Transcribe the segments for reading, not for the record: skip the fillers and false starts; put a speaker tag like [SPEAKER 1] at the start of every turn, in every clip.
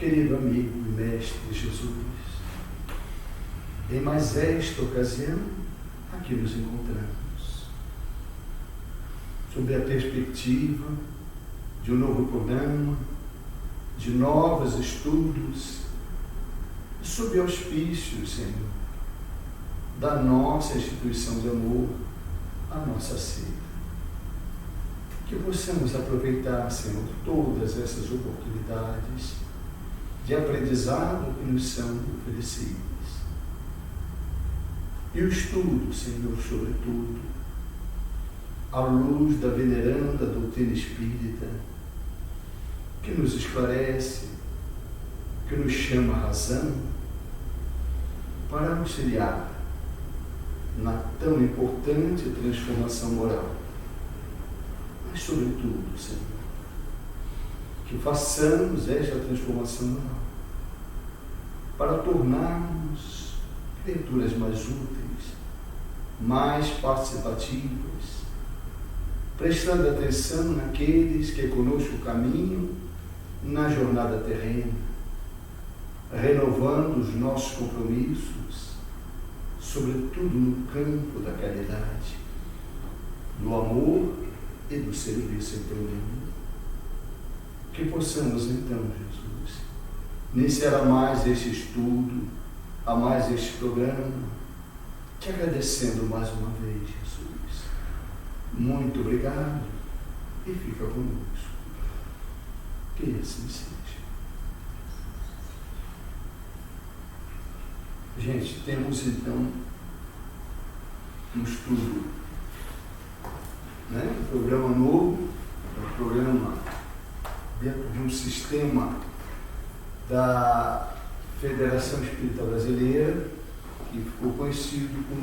[SPEAKER 1] Querido amigo e mestre Jesus, em mais esta ocasião, aqui nos encontramos, sob a perspectiva de um novo programa, de novos estudos, sob auspícios, Senhor, da nossa instituição de amor, a nossa seita. Que possamos aproveitar, Senhor, todas essas oportunidades de aprendizado que nos são oferecidas. E o estudo, Senhor, sobretudo, à luz da veneranda doutrina espírita, que nos esclarece, que nos chama a razão, para auxiliar na tão importante transformação moral. Mas, sobretudo, Senhor, que façamos esta transformação moral para tornarmos criaturas mais úteis, mais participativas, prestando atenção naqueles que conosco caminham na jornada terrena, renovando os nossos compromissos, sobretudo no campo da caridade, do amor e do serviço em teu nome. Que possamos então, Jesus, iniciar a mais este estudo, a mais este programa, te agradecendo mais uma vez, Jesus. Muito obrigado e fica conosco. Que assim seja. Gente, temos então um estudo, um programa novo, um programa dentro de um sistema da Federação Espírita Brasileira, que ficou conhecido como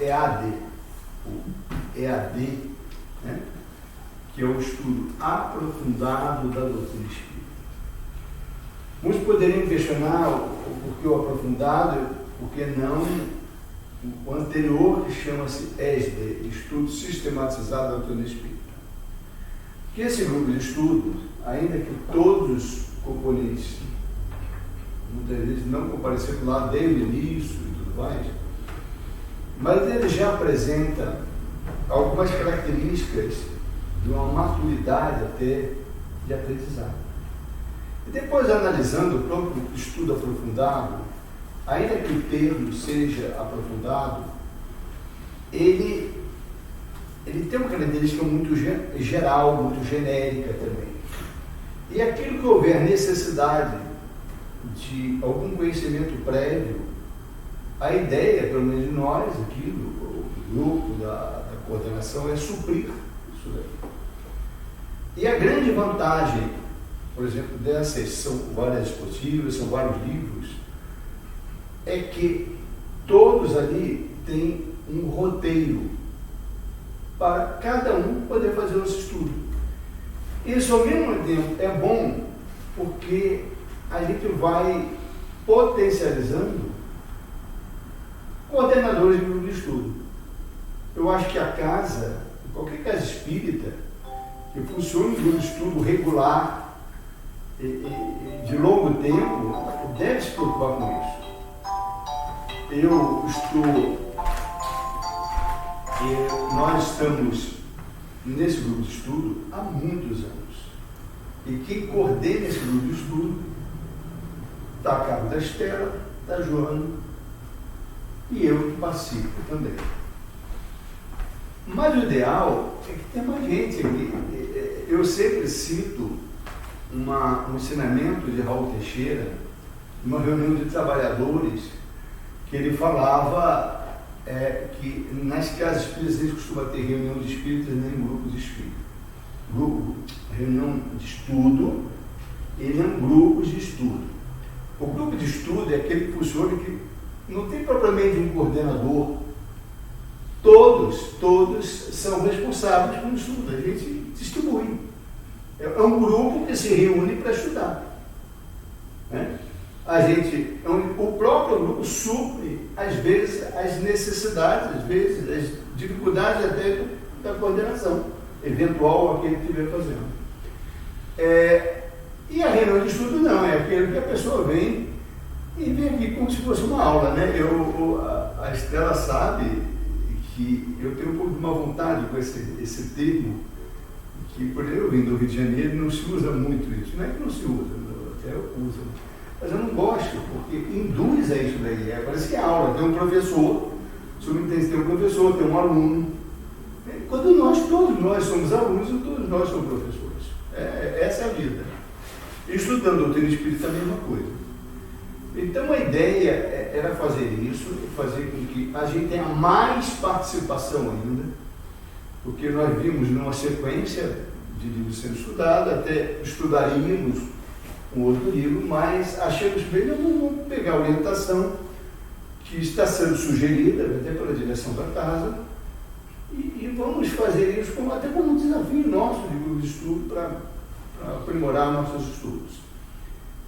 [SPEAKER 1] EAD, que é o estudo aprofundado da doutrina espírita. Muitos poderiam questionar o porquê o aprofundado, por que não o anterior, que chama-se ESD, Estudo Sistematizado da Doutrina Espírita. Que esse grupo de estudo, ainda que todos os componentes, muitas vezes não compareceram lá desde o início e tudo mais, mas ele já apresenta algumas características de uma maturidade até de aprendizado. E depois, analisando o próprio estudo aprofundado, ainda que o termo seja aprofundado, ele tem uma característica muito geral, muito genérica também. E aquilo que houver necessidade de algum conhecimento prévio, a ideia, pelo menos de nós, aqui do grupo, da coordenação, é suprir isso daí. E a grande vantagem, por exemplo, dessas, são várias dispositivas, são vários livros, é que todos ali têm um roteiro para cada um poder fazer o seu estudo. Isso, ao mesmo tempo, é bom porque a gente vai potencializando coordenadores de grupo de estudo. Eu acho que a casa, qualquer casa espírita, que funcione em grupo de estudo regular e de longo tempo, deve se preocupar com isso. Nós estamos nesse grupo de estudo há muitos anos. E quem coordena esse grupo de estudo está a cargo da Estela, da Joana e eu que participo também. Mas o ideal é que tenha mais gente aqui. Eu sempre cito um ensinamento de Raul Teixeira, uma reunião de trabalhadores, que ele falava que nas casas espíritas eles costumam ter reunião de espíritas nem grupos de espíritas. Reunião de estudo e não grupos de estudo. O grupo de estudo é aquele que funciona que não tem propriamente um coordenador. Todos são responsáveis pelo estudo, a gente distribui. É um grupo que se reúne para estudar. O próprio grupo supre, às vezes, as necessidades, às vezes, as dificuldades até da coordenação, eventual a que ele estiver fazendo. E a reunião de estudo não, é aquele que a pessoa vem e vem aqui como se fosse uma aula, né? A Estela sabe que eu tenho um pouco de uma vontade com esse termo, que por eu vim do Rio de Janeiro não se usa muito isso. Não é que não se usa, até eu uso, mas eu não gosto, porque induz a isso daí. Parece que é aula, tem um professor, tem um professor, tem um aluno. Quando todos nós somos alunos e todos nós somos professores. Essa é a vida. Estudando a doutrina espírita é a mesma coisa. Então a ideia era fazer isso, fazer com que a gente tenha mais participação ainda, porque nós vimos numa sequência de livros sendo estudados, até estudaríamos um outro livro, mas achamos bem, vamos pegar a orientação que está sendo sugerida, até pela direção da casa, e vamos fazer isso até como um desafio nosso de grupo de estudo para aprimorar nossos estudos.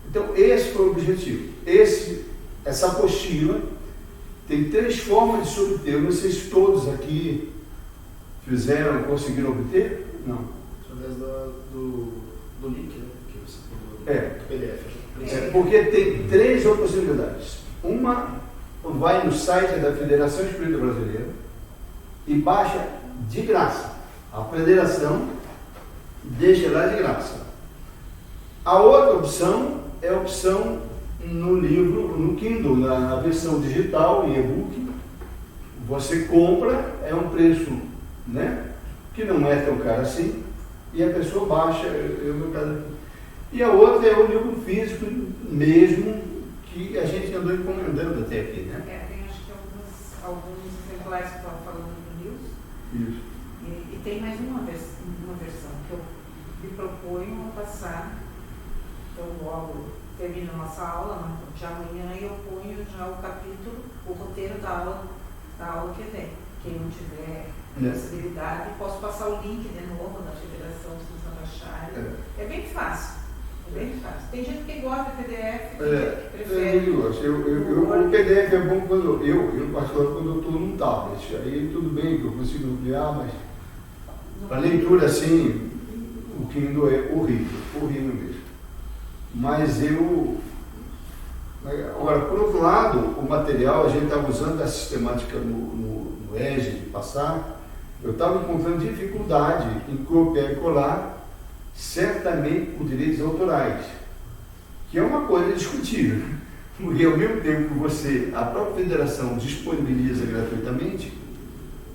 [SPEAKER 1] Então, esse foi o objetivo. Essa apostila tem 3 formas de se obter. Eu não sei se todos aqui conseguiram obter? Não.
[SPEAKER 2] Através do link, né, que você falou, do PDF.
[SPEAKER 1] Porque tem 3 possibilidades. Uma vai no site da Federação Espírita Brasileira e baixa de graça. A federação deixa lá de graça. A outra opção é a opção no livro, no Kindle, na versão digital, em e-book. Você compra, é um preço, né, que não é tão caro assim, e a pessoa baixa. E a outra é o livro físico mesmo, que a gente andou encomendando até aqui, né?
[SPEAKER 3] Tem acho que alguns exemplares que estavam falando no news.
[SPEAKER 1] Isso.
[SPEAKER 3] E tem mais uma versão que eu me proponho a passar. Então, logo termino a nossa aula, de amanhã eu ponho já o capítulo, o roteiro da aula que vem. Quem não tiver possibilidade, posso passar o link de novo na federação, se vocês não acharem. É bem fácil. Tem gente que gosta de PDF, tem gente que prefere.
[SPEAKER 1] O PDF é bom quando eu particular, quando eu estou num tablet. Aí tudo bem que eu consigo ampliar, mas para leitura assim, o Kindle é horrível mesmo. Mas agora, por outro lado, o material, a gente estava usando a sistemática no EJA de passar, eu estava encontrando dificuldade em copiar e colar, certamente por direitos autorais, que é uma coisa discutível, porque ao mesmo tempo que a própria federação disponibiliza gratuitamente,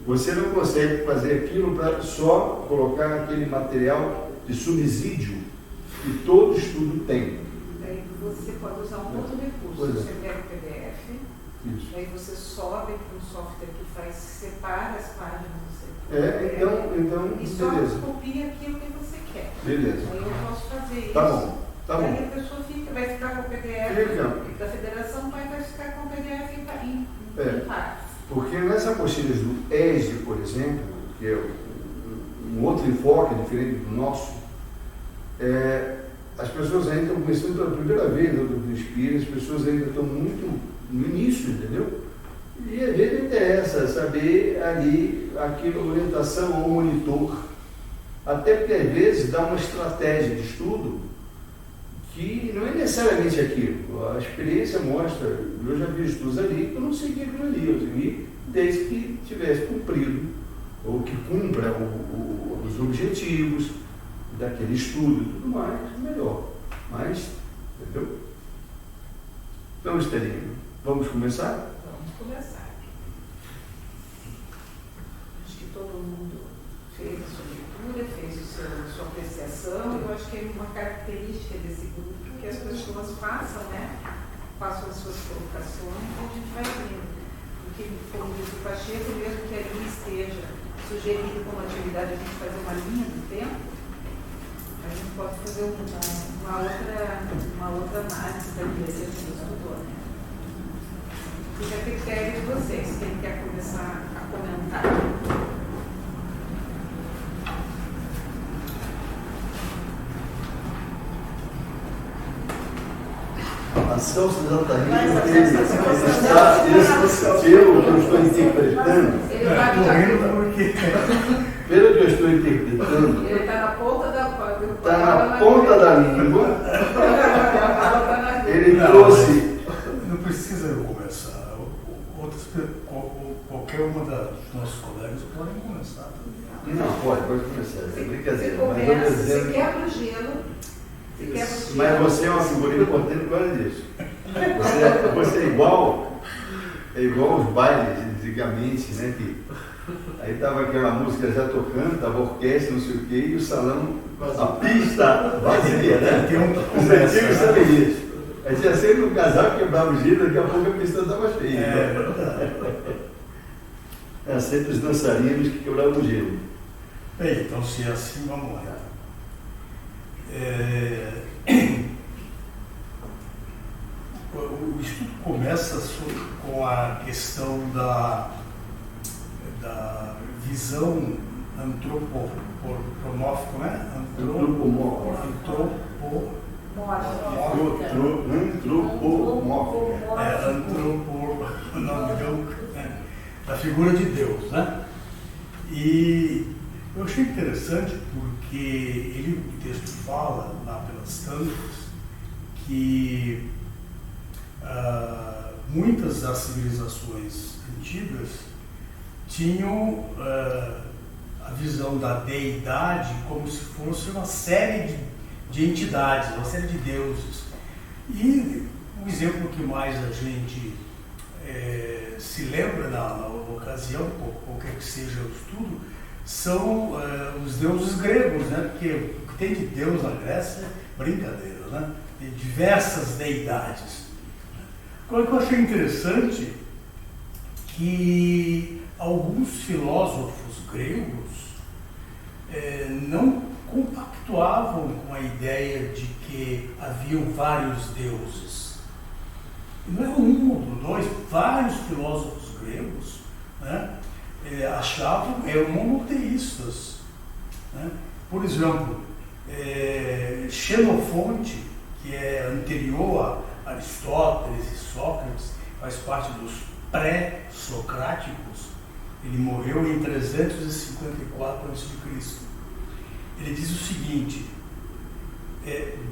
[SPEAKER 1] você não consegue fazer aquilo para só colocar aquele material de subsídio que todo estudo tem.
[SPEAKER 3] Daí você pode usar um outro recurso. Você pega o PDF, daí você sobe para um software que separa as páginas do seu
[SPEAKER 1] então,
[SPEAKER 3] e só
[SPEAKER 1] beleza.
[SPEAKER 3] copia aquilo que você quer.
[SPEAKER 1] Beleza.
[SPEAKER 3] Aí eu posso fazer isso.
[SPEAKER 1] Tá bom.
[SPEAKER 3] Aí a pessoa vai ficar com o PDF da federação, vai ficar com o PDF em partes.
[SPEAKER 1] Porque nas apostilas do EJA, por exemplo, que é um outro enfoque diferente do nosso, as pessoas ainda estão começando pela primeira vez no doutrina espírita, as pessoas ainda estão muito no início, entendeu? E às vezes interessa saber ali aquela orientação ao monitor, até porque às vezes dá uma estratégia de estudo que não é necessariamente aquilo. A experiência mostra, eu já vi estudos ali que eu não segui aquilo ali, eu segui desde que tivesse cumprido, ou que cumpra os objetivos daquele estudo e tudo mais, melhor. Mas, entendeu? Então, Estelinha, vamos começar?
[SPEAKER 3] Vamos começar. Acho que todo mundo fez a sua leitura, fez a sua apreciação. Eu acho que é uma característica desse grupo que as pessoas façam as suas colocações e a gente vai vendo. Porque, como disse o Pacheco, mesmo que ali esteja sugerido como atividade a gente fazer uma linha do tempo, a gente pode fazer uma outra análise daquilo que a gente estudou, né? Fica a critério de vocês, quem quer começar a comentar.
[SPEAKER 1] A Celso exatamente pelo que eu estou interpretando. Pelo que eu estou interpretando.
[SPEAKER 3] Ele está na ponta da
[SPEAKER 1] língua. Ele trouxe.
[SPEAKER 4] Não precisa eu começar. Qualquer uma dos nossos colegas podem começar também.
[SPEAKER 1] Não, pode começar. É brincadeira.
[SPEAKER 3] Você quebra o gelo.
[SPEAKER 1] Mas você é uma figura importante por causa disso. Você é igual aos bailes antigamente, né? Que aí estava aquela música já tocando, estava a orquestra, não sei o quê, e o salão, a pista vazia, né? Os antigos sabem isso. Aí tinha sempre um casal que quebrava o gelo, daqui a pouco a pista estava cheia. Era sempre os dançarinos que quebravam o gelo.
[SPEAKER 4] Bem, então se é assim, vamos lá. O estudo começa com a questão da visão antropomórfica, né? Antropomórfica. Da figura de Deus, né? E eu achei interessante porque o texto fala, lá pelas tantas, que muitas das civilizações antigas tinham a visão da deidade como se fosse uma série de entidades, uma série de deuses. E o exemplo que mais a gente se lembra na ocasião, qualquer que seja o estudo, são os deuses gregos, né? Porque o que tem de Deus na Grécia é brincadeira, né? Tem diversas deidades. Agora, o que eu achei interessante que alguns filósofos gregos não compactuavam com a ideia de que haviam vários deuses. E não é um ou dois, vários filósofos gregos, né, achavam, eram monoteístas. Né? Por exemplo, Xenofonte, que é anterior a Aristóteles e Sócrates, faz parte dos pré-socráticos, ele morreu em 354 a.C. Ele diz o seguinte: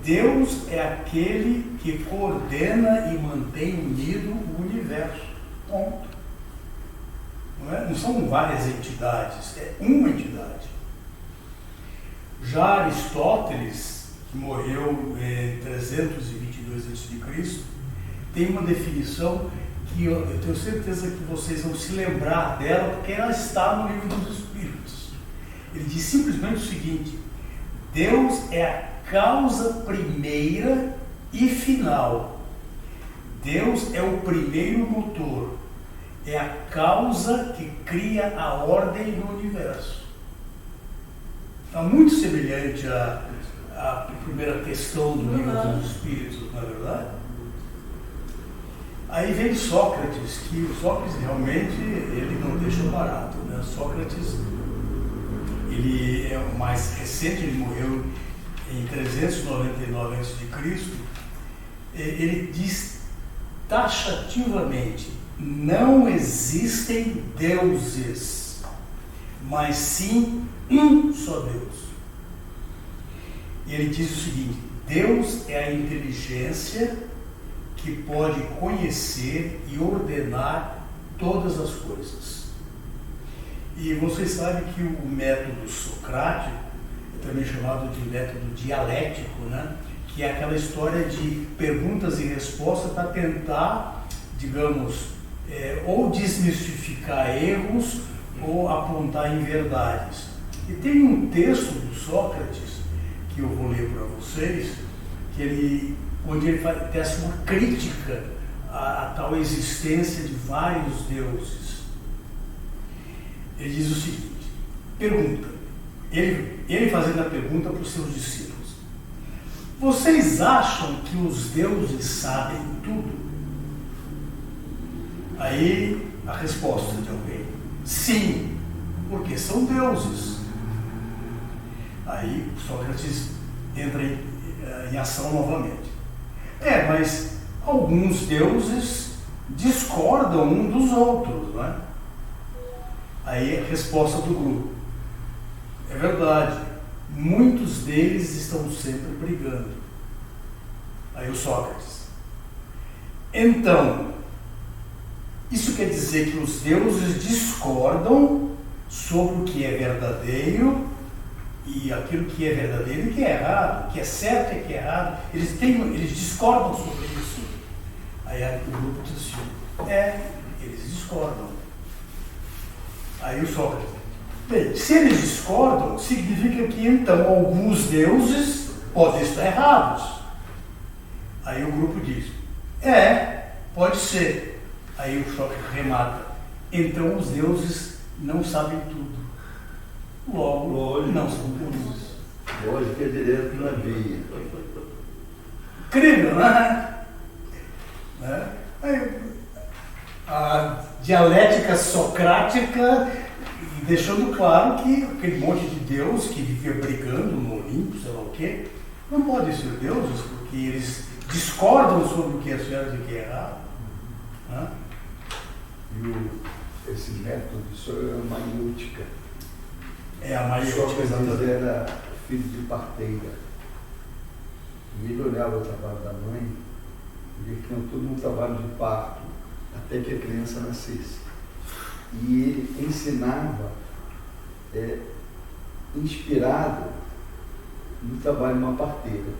[SPEAKER 4] Deus é aquele que coordena e mantém unido o universo. Ponto. Não são várias entidades, é uma entidade. Já Aristóteles, que morreu em 322 a.C., tem uma definição que eu tenho certeza que vocês vão se lembrar dela, porque ela está no Livro dos Espíritos. Ele diz simplesmente o seguinte: Deus é a causa primeira e final. Deus é o primeiro motor. É a causa que cria a ordem no universo. Está muito semelhante à primeira questão do Livro dos Espíritos, não é verdade? Aí vem Sócrates, que o Sócrates realmente ele não deixa barato, né? Sócrates, ele é o mais recente, ele morreu em 399 a.C. Ele diz taxativamente: não existem deuses, mas sim um só Deus. E ele diz o seguinte: Deus é a inteligência que pode conhecer e ordenar todas as coisas. E vocês sabem que o método socrático é também chamado de método dialético, né? Que é aquela história de perguntas e respostas para tentar, digamos, ou desmistificar erros ou apontar em verdades. E tem um texto do Sócrates, que eu vou ler para vocês, onde ele tece uma crítica à tal existência de vários deuses. Ele diz o seguinte, pergunta, ele fazendo a pergunta para os seus discípulos: vocês acham que os deuses sabem tudo? Aí a resposta de alguém: sim, porque são deuses. Aí Sócrates entra em ação novamente. Mas alguns deuses discordam um dos outros, não é? Aí a resposta do grupo: é verdade, muitos deles estão sempre brigando. Aí o Sócrates: então, isso quer dizer que os deuses discordam sobre o que é verdadeiro, e aquilo que é verdadeiro e o que é errado, o que é certo e o que é errado, eles discordam sobre isso. Aí o grupo diz assim: eles discordam. Aí o Sócrates: bem, se eles discordam, significa que então alguns deuses podem estar errados. Aí o grupo diz: pode ser. Aí o Sócrates remata: então os deuses não sabem tudo. Logo, não são deuses.
[SPEAKER 1] Lógico, é direto na veia.
[SPEAKER 4] Incrível, né? Aí, a dialética socrática deixando claro que aquele monte de deus que vivia brigando no Olimpo, sei lá o quê, não podem ser deuses, porque eles discordam sobre o que é certo e o que é errado. Né?
[SPEAKER 1] E esse método, isso é a maiútica.
[SPEAKER 4] É a maiútica.
[SPEAKER 1] Sócrates era filho de parteira. E ele olhava o trabalho da mãe e via que não todo um trabalho de parto, até que a criança nascesse. E ele ensinava, inspirado no trabalho de uma parteira,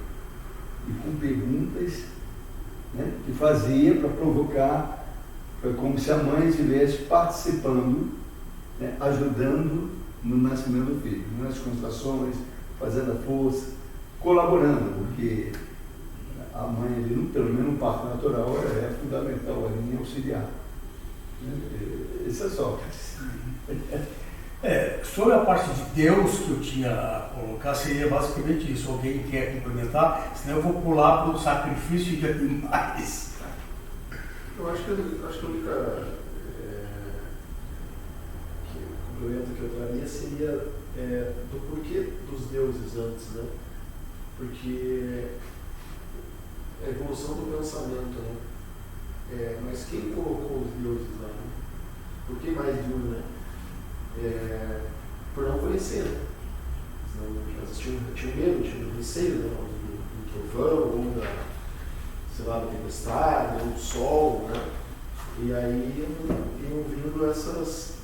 [SPEAKER 1] e com perguntas, né, que fazia para provocar, como se a mãe estivesse participando, né, ajudando no nascimento do filho, nas constelações, fazendo a força, colaborando, porque a mãe, ali, pelo menos no parto natural, é fundamental ali em auxiliar. Esse é Sócrates.
[SPEAKER 4] Sobre a parte de Deus que eu tinha a colocar, seria basicamente isso. Alguém quer complementar? Senão eu vou pular para o sacrifício de animais.
[SPEAKER 2] Eu acho que a única complemento que eu traria seria do porquê dos deuses antes, né? Porque a evolução do pensamento, né? Mas quem colocou os deuses lá? Né? Por que mais de um, né? Por não conhecer, né? Elas tinham medo, tinham receio, né? Do trovão, ou da tempestade, ou do sol, né? E aí iam vindo essas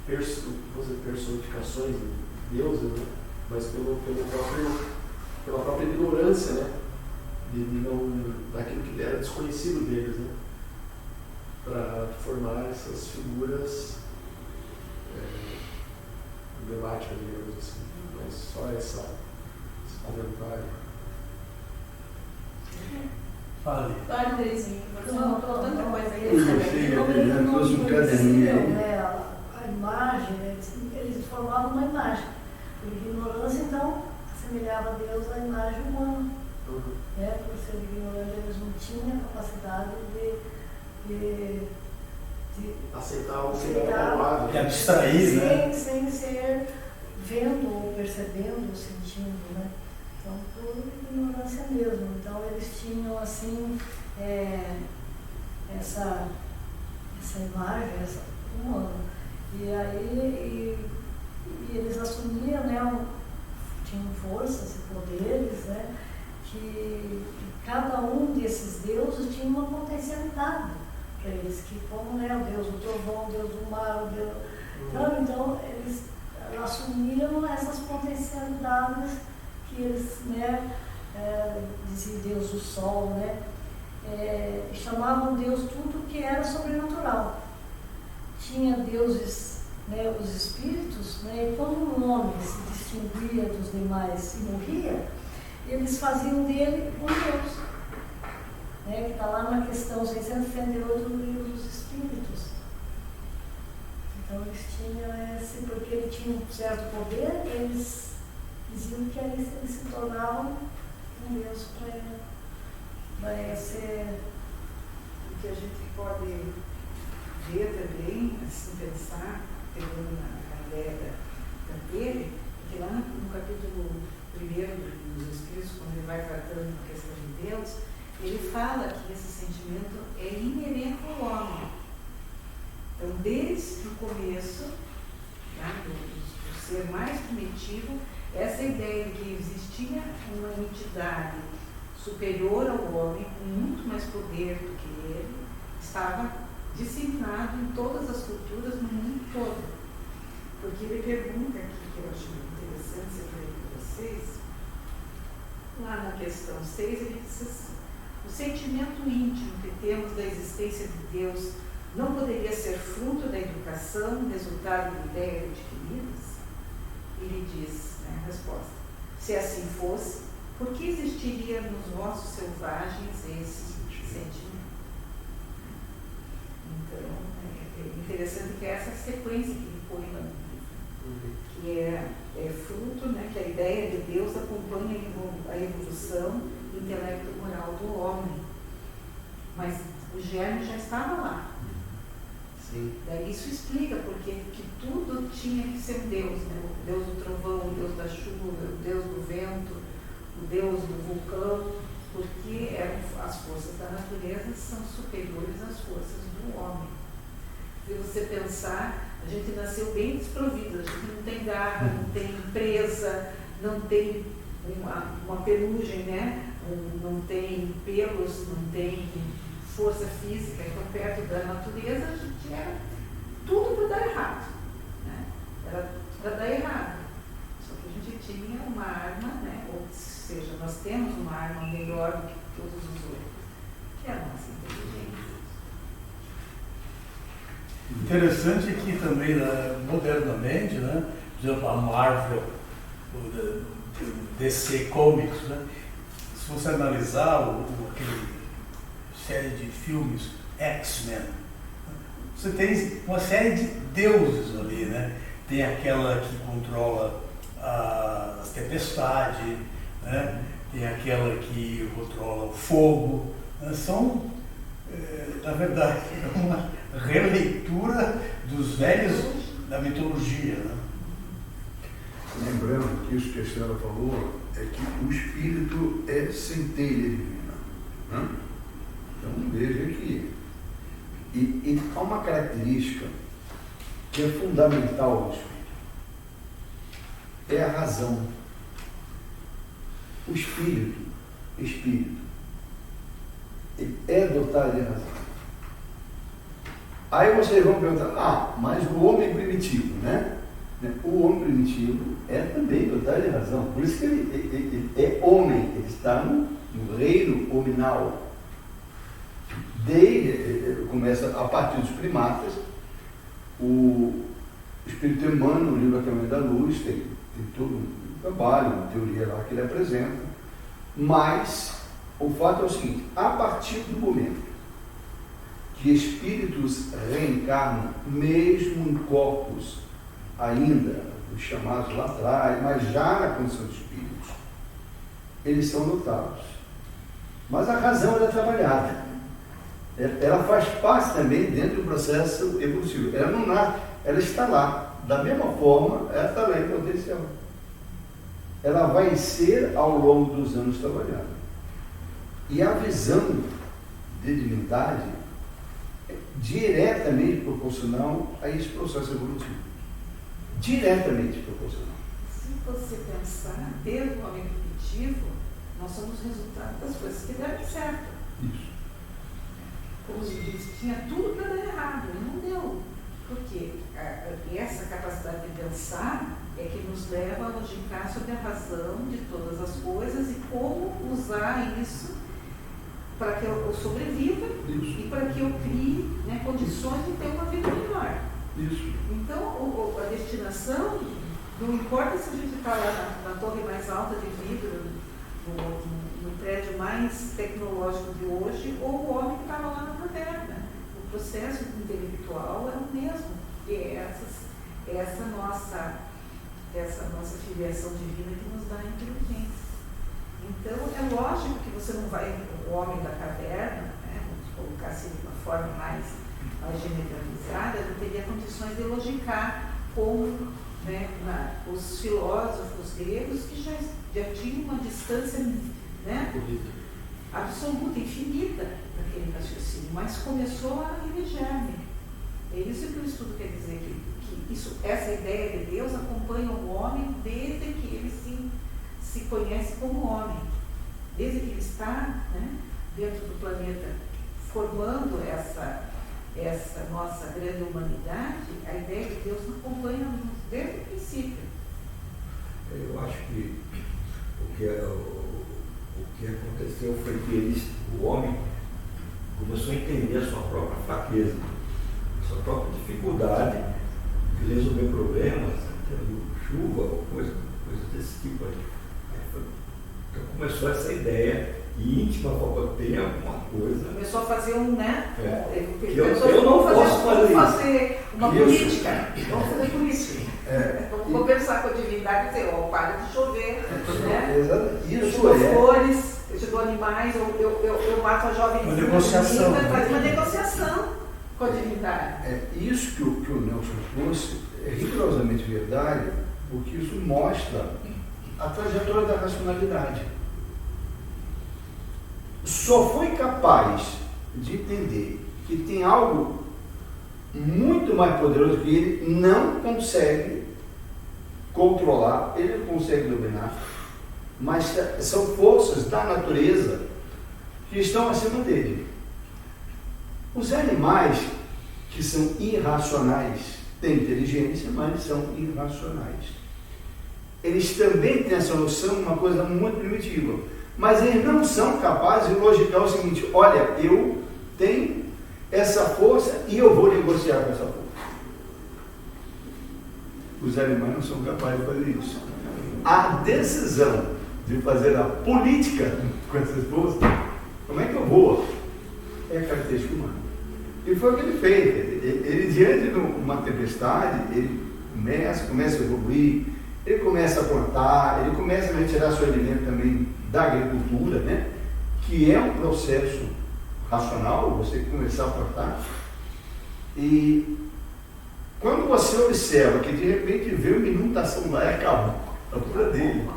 [SPEAKER 2] personificações de deuses, né? Mas pela própria ignorância, né? Daquilo que era desconhecido deles, né? Para formar essas figuras emblemáticas, digamos assim. Mas só esse comentário.
[SPEAKER 4] Fale.
[SPEAKER 5] Olha, Terezinha, você notou tanta coisa aí.
[SPEAKER 1] Eu trouxe um caderninho aí.
[SPEAKER 6] A imagem, eles formavam uma imagem. Por ignorância, então, assemelhava a Deus à imagem humana. Por ser ignorante, eles não tinham a capacidade de
[SPEAKER 2] aceitar o que era palpável.
[SPEAKER 4] De abstrair, né?
[SPEAKER 6] Sem ser vendo ou percebendo ou sentindo, né? Então, por ignorância mesmo. Então, eles tinham, assim, essa imagem, essa humana. E aí, eles assumiam, né? Tinham forças e poderes, né? Que cada um desses deuses tinha uma potencialidade para eles, que como, né, o deus do trovão, o deus do mar, o deus... Então, eles assumiram essas potencialidades que eles, né, diziam Deus do sol, né, chamavam Deus tudo que era sobrenatural. Tinha deuses, né, os espíritos, né, e quando um homem se distinguia dos demais e morria, eles faziam dele um Deus, né, que está lá na questão 668 do Livro dos Espíritos. Então eles tinham porque ele tinha um certo poder, eles diziam que eles se tornavam um Deus para ser.
[SPEAKER 3] O que a gente pode ver também, assim, pensar, pegando a ideia dele, que lá no capítulo 1 dos Espíritos, quando ele vai tratando a questão de Deus, ele fala que esse sentimento é inerente ao homem. Então, desde o começo, né, do ser mais primitivo, essa ideia de que existia uma entidade superior ao homem, com muito mais poder do que ele, estava disseminado em todas as culturas no mundo todo. Porque ele pergunta aqui, que eu acho interessante separar para vocês, lá na questão 6, ele diz assim: o sentimento íntimo que temos da existência de Deus não poderia ser fruto da educação, resultado de ideias adquiridas? Ele diz, né, a resposta: se assim fosse, por que existiria nos vossos selvagens esse sentimento? Então, é interessante que essa sequência que ele põe lá no livro, que é fruto, né, que a ideia de Deus acompanha a evolução intelecto-moral do homem. Mas o germe já estava lá.
[SPEAKER 2] Sim.
[SPEAKER 3] Daí isso explica porque que tudo tinha que ser um Deus, né? O Deus do trovão, o Deus da chuva, o Deus do vento, o Deus do vulcão, porque as forças da natureza são superiores às forças do homem. Se você pensar, a gente nasceu bem desprovido, a gente não tem garra, não tem presa, não tem uma penugem, né? Não tem pelos, não tem força física. Então, perto da natureza, a gente era tudo para dar errado, né? Era para dar errado. Só que a gente tinha uma arma, né? Ou seja, nós temos uma arma melhor do que todos os outros, que é a nossa inteligência.
[SPEAKER 4] Interessante que também, modernamente, né, por exemplo, a Marvel, o DC Comics, né, se você analisar aquele série de filmes X-Men, você tem uma série de deuses ali, né? Tem aquela que controla as tempestades, né? Tem aquela que controla o fogo, né? São, na verdade, uma releitura dos velhos da mitologia, né?
[SPEAKER 1] Lembrando que isso que a Estela falou é que o espírito é centelha divina, né? Então veja que e há uma característica que é fundamental no espírito, é a razão. O espírito, ele é dotado de razão. Aí vocês vão perguntar, mas o homem primitivo, né? O homem primitivo é também dotado de razão. Por isso que ele é homem, ele está no reino hominal. Começa a partir dos primatas, o espírito Emmanuel, no livro A Caminho da Luz, tem todo um trabalho, uma teoria lá que ele apresenta, mas o fato é o seguinte: a partir do momento que espíritos reencarnam, mesmo em corpos ainda, os chamados lá atrás, mas já na condição de espíritos, eles são notados. Mas a razão é trabalhada. Ela faz parte também dentro do processo evolutivo. Ela não nasce, ela está lá. Da mesma forma, ela está lá em potencial. Ela vai ser ao longo dos anos trabalhada. E a visão de divindade é diretamente proporcional a esse processo evolutivo. Diretamente proporcional.
[SPEAKER 3] Se você pensar, desde o homem primitivo, nós somos resultado das coisas que deram certo.
[SPEAKER 1] Isso.
[SPEAKER 3] Como se diz, tinha tudo para dar errado, e não deu. Por quê? Essa capacidade de pensar é que nos leva a logicar sobre a razão de todas as coisas e como usar isso para que eu sobreviva e para que eu crie, né, condições de ter uma vida melhor.
[SPEAKER 1] Isso.
[SPEAKER 3] Então, a destinação, não importa se a gente está lá na torre mais alta de vidro, no prédio mais tecnológico de hoje, ou o homem que estava lá na caverna. O processo intelectual é o mesmo, que é essa nossa filiação divina que nos dá a inteligência. Então, é lógico que você não vai, o homem da caverna, né, vamos colocar assim de uma forma mais generalizada, não teria condições de logicar como, né, os filósofos gregos que já tinham uma distância, né, absoluta, infinita daquele raciocínio, mas começou lá naquele germe. É isso que o estudo quer dizer, que essa ideia de Deus acompanha o homem desde que ele se conhece como homem. Desde que ele está, né, dentro do planeta, formando essa nossa grande humanidade, a ideia de Deus nos acompanha desde o princípio.
[SPEAKER 7] Eu acho que o que aconteceu foi que o homem começou a entender a sua própria fraqueza, a sua própria dificuldade de resolver problemas, tendo chuva ou coisa desse tipo aí. Então começou essa ideia íntima, tem alguma coisa.
[SPEAKER 3] Começou a fazer né?
[SPEAKER 7] Eu não posso
[SPEAKER 3] fazer uma política. Vamos fazer política. Vamos conversar com a divindade e dizer, para de chover, né? Eu te dou flores, eu te dou animais, eu mato a jovem.
[SPEAKER 4] Uma negociação.
[SPEAKER 3] Faz uma negociação com a divindade.
[SPEAKER 1] Isso que o Nelson trouxe é rigorosamente verdade, porque isso mostra a trajetória da racionalidade. Só foi capaz de entender que tem algo muito mais poderoso que ele não consegue controlar, ele não consegue dominar, mas são forças da natureza que estão acima dele. Os animais que são irracionais têm inteligência, mas são irracionais. Eles também têm essa noção, uma coisa muito primitiva, mas eles não são capazes de logicar o seguinte: olha, eu tenho essa força e eu vou negociar com essa força. Os animais não são capazes de fazer isso. A decisão de fazer a política com essas forças, como é que eu vou? É a característica humana. E foi o que ele fez. Ele diante de uma tempestade, ele começa a evoluir, ele começa a plantar, ele começa a retirar seu alimento também da agricultura, né? Que é um processo racional, você começar a plantar. E quando você observa que de repente vê uma inundação lá e acabou a altura dele,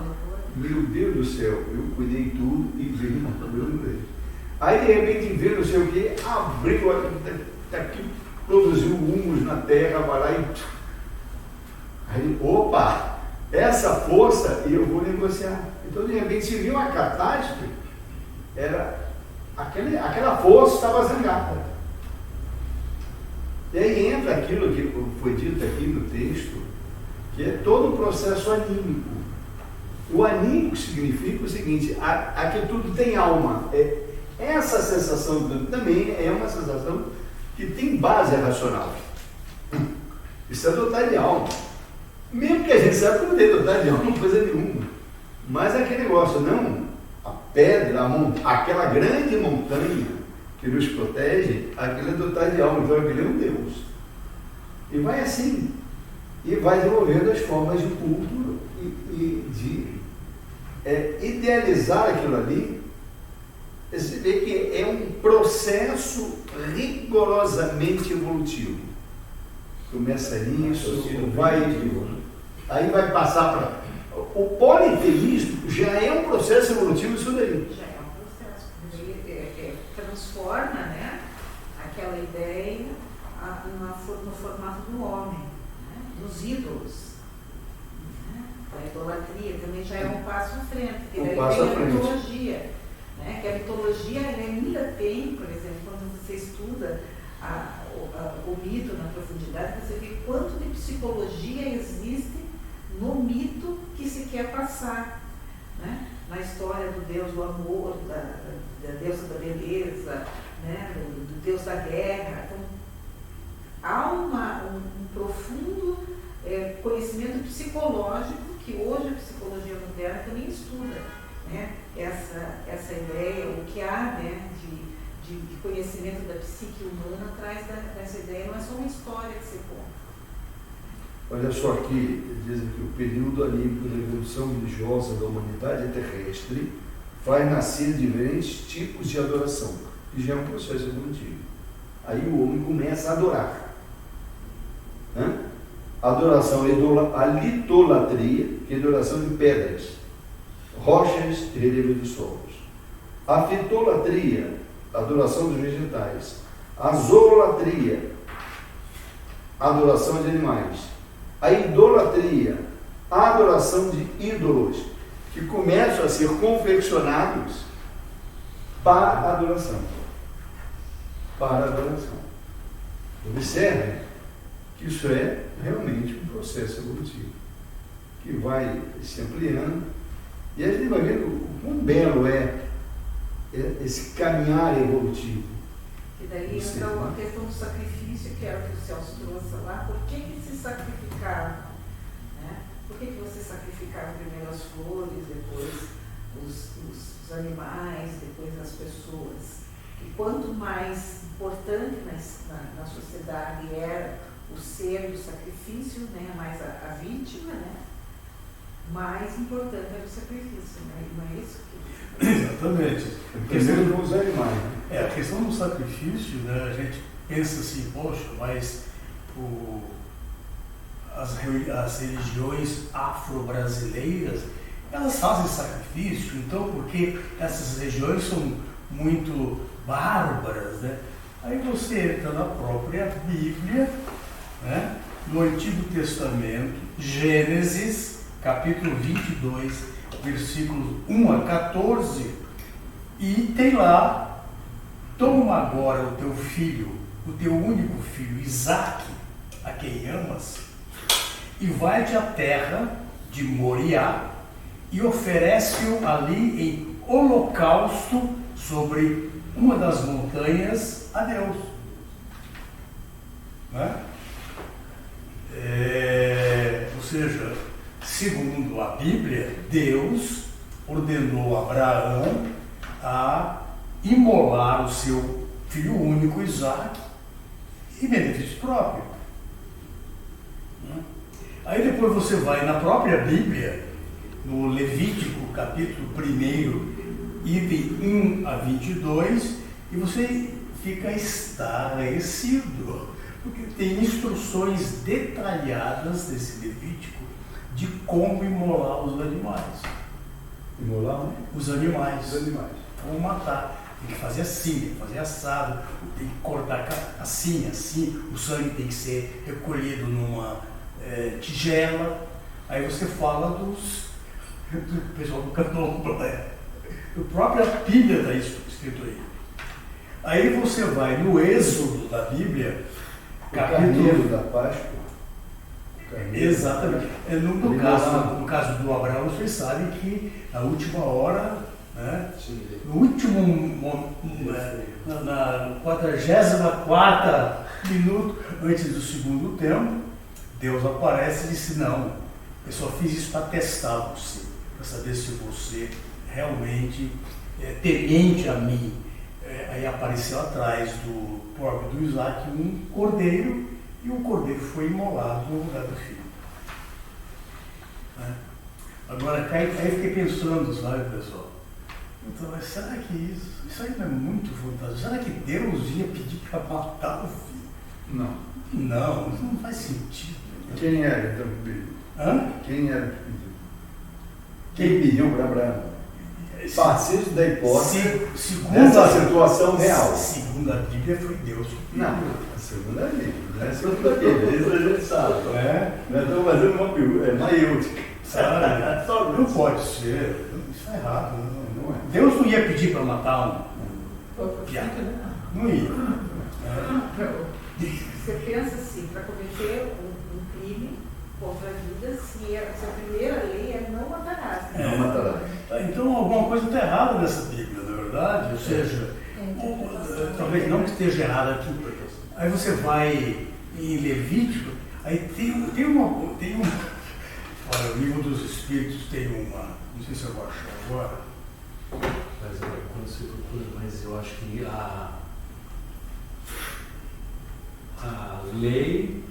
[SPEAKER 1] meu Deus do céu, eu cuidei tudo e veio uma problema dele. Aí de repente vê não sei o que, abriu aqui, produziu humus na terra, vai lá e aí, opa, essa força eu vou negociar. Então de repente se viu uma catástrofe, era aquela força estava zangada. E aí entra aquilo que foi dito aqui no texto, que é todo um processo anímico. O anímico significa o seguinte: aqui tudo tem alma. Essa sensação também é uma sensação que tem base racional. Isso é dotar de alma. Mesmo que a gente saiba que não tem dotar de alma, coisa nenhuma. Mas aquele negócio, não, a pedra, aquela grande montanha que nos protege, aquilo é dotar de alma, então aquele é um Deus. E vai assim, e vai desenvolvendo as formas de culto e de idealizar aquilo ali. Você vê que é um processo rigorosamente evolutivo. Começa nisso, aí vai passar para... O politeísmo já é um processo evolutivo isso daí.
[SPEAKER 3] Já é um processo. Ele transforma, né, aquela ideia no formato do homem, né, dos ídolos. Né? A idolatria também já é um passo à frente, porque daí tem a mitologia. Né? Que a mitologia ainda tem, por exemplo, quando você estuda o mito na profundidade, você vê quanto de psicologia existe no mito que se quer passar, né? Na história do Deus do amor, da deusa da beleza, né? do Deus da guerra. Então, há um profundo conhecimento psicológico que hoje a psicologia moderna também estuda, né? Essa ideia, o que há, né, de conhecimento da psique humana atrás dessa ideia, não é só uma história que se conta.
[SPEAKER 1] Olha só aqui, dizem que o período anímico da evolução religiosa da humanidade terrestre faz nascer diferentes tipos de adoração, que já é um processo evolutivo. Aí o homem começa a adorar. Adoração, a litolatria, que é adoração de pedras, rochas e relevo dos solos. A fitolatria, a adoração dos vegetais. A zoolatria, a adoração de animais. A idolatria, a adoração de ídolos, que começam a ser confeccionados para a adoração. Para a adoração. Observe que isso é realmente um processo evolutivo, que vai se ampliando, e a gente vai vendo o quão belo é esse caminhar evolutivo.
[SPEAKER 3] E daí entra a questão do sacrifício, que era o que o Celso trouxe lá. Por que se sacrificava? Né? Por que você sacrificava primeiro as flores, depois os animais, depois as pessoas? E quanto mais importante na sociedade era o ser do sacrifício, né? Mais a vítima, né? Mais importante era o sacrifício, né? Não é isso que...
[SPEAKER 4] Exatamente.
[SPEAKER 1] Primeiro os animais. Né?
[SPEAKER 4] A questão do sacrifício, né, a gente pensa assim, poxa, mas as religiões afro-brasileiras, elas fazem sacrifício, então porque essas regiões são muito bárbaras, né? Aí você entra na própria Bíblia, né, no Antigo Testamento, Gênesis, capítulo 22, versículos 1 a 14, e tem lá: toma agora o teu filho, o teu único filho, Isaque, a quem amas, e vai-te à terra de Moriá e oferece-o ali em holocausto sobre uma das montanhas a Deus. Né? Ou seja, segundo a Bíblia, Deus ordenou a Abraão a imolar o seu filho único, Isaque, em benefício próprio. Aí depois você vai na própria Bíblia, no Levítico, capítulo 1, item 1 a 22, e você fica estarrecido, porque tem instruções detalhadas desse Levítico de como imolar os animais.
[SPEAKER 1] Imolar
[SPEAKER 4] os animais.
[SPEAKER 1] Os animais.
[SPEAKER 4] Como matar. Tem que fazer assim, tem que fazer assado, tem que cortar assim, o sangue tem que ser recolhido numa tigela. Aí você fala do pessoal do candomblé. O próprio Bíblia está escrito aí. Aí você vai no Êxodo da Bíblia,
[SPEAKER 1] capítulo da Páscoa.
[SPEAKER 4] Exatamente. No caso do Abraão, vocês sabem que na última hora, né, no último, na 44ª minuto antes do segundo tempo, Deus aparece e disse: não, eu só fiz isso para testar você, para saber se você realmente é temente a mim. Aí apareceu atrás do próprio do Isaque um cordeiro, e o cordeiro foi imolado no lugar do filho. Agora, aí fiquei pensando, sabe, pessoal? Então, mas será que isso aí não é muito fantástico? Será que Deus ia pedir para matar o filho?
[SPEAKER 1] Não.
[SPEAKER 4] Não, isso não faz sentido.
[SPEAKER 1] Quem era então que pediu? Quem era que pediu? Quem pediu para Abraão? Partindo da hipótese dessa situação real.
[SPEAKER 4] Segundo a Bíblia, foi Deus que pediu.
[SPEAKER 1] Não, a segunda Bíblia. Não é a segunda Bíblia, isso a gente sabe. Nós estamos fazendo uma pergunta maiútica.
[SPEAKER 4] Não pode ser. Isso é errado. Não é. Deus não ia pedir para matar um piada. Não ia.
[SPEAKER 3] Você pensa assim, para cometer um crime contra a vida, se a primeira lei é não matarás.
[SPEAKER 1] Não matarás.
[SPEAKER 4] Então alguma coisa está errada nessa Bíblia, na verdade. Ou seja, talvez não que esteja errado aqui. Aí você vai em Levítico, aí tem uma olha, o livro dos Espíritos tem uma, não sei se eu vou achar agora.
[SPEAKER 2] Mas quando você procura, mas eu acho que a lei,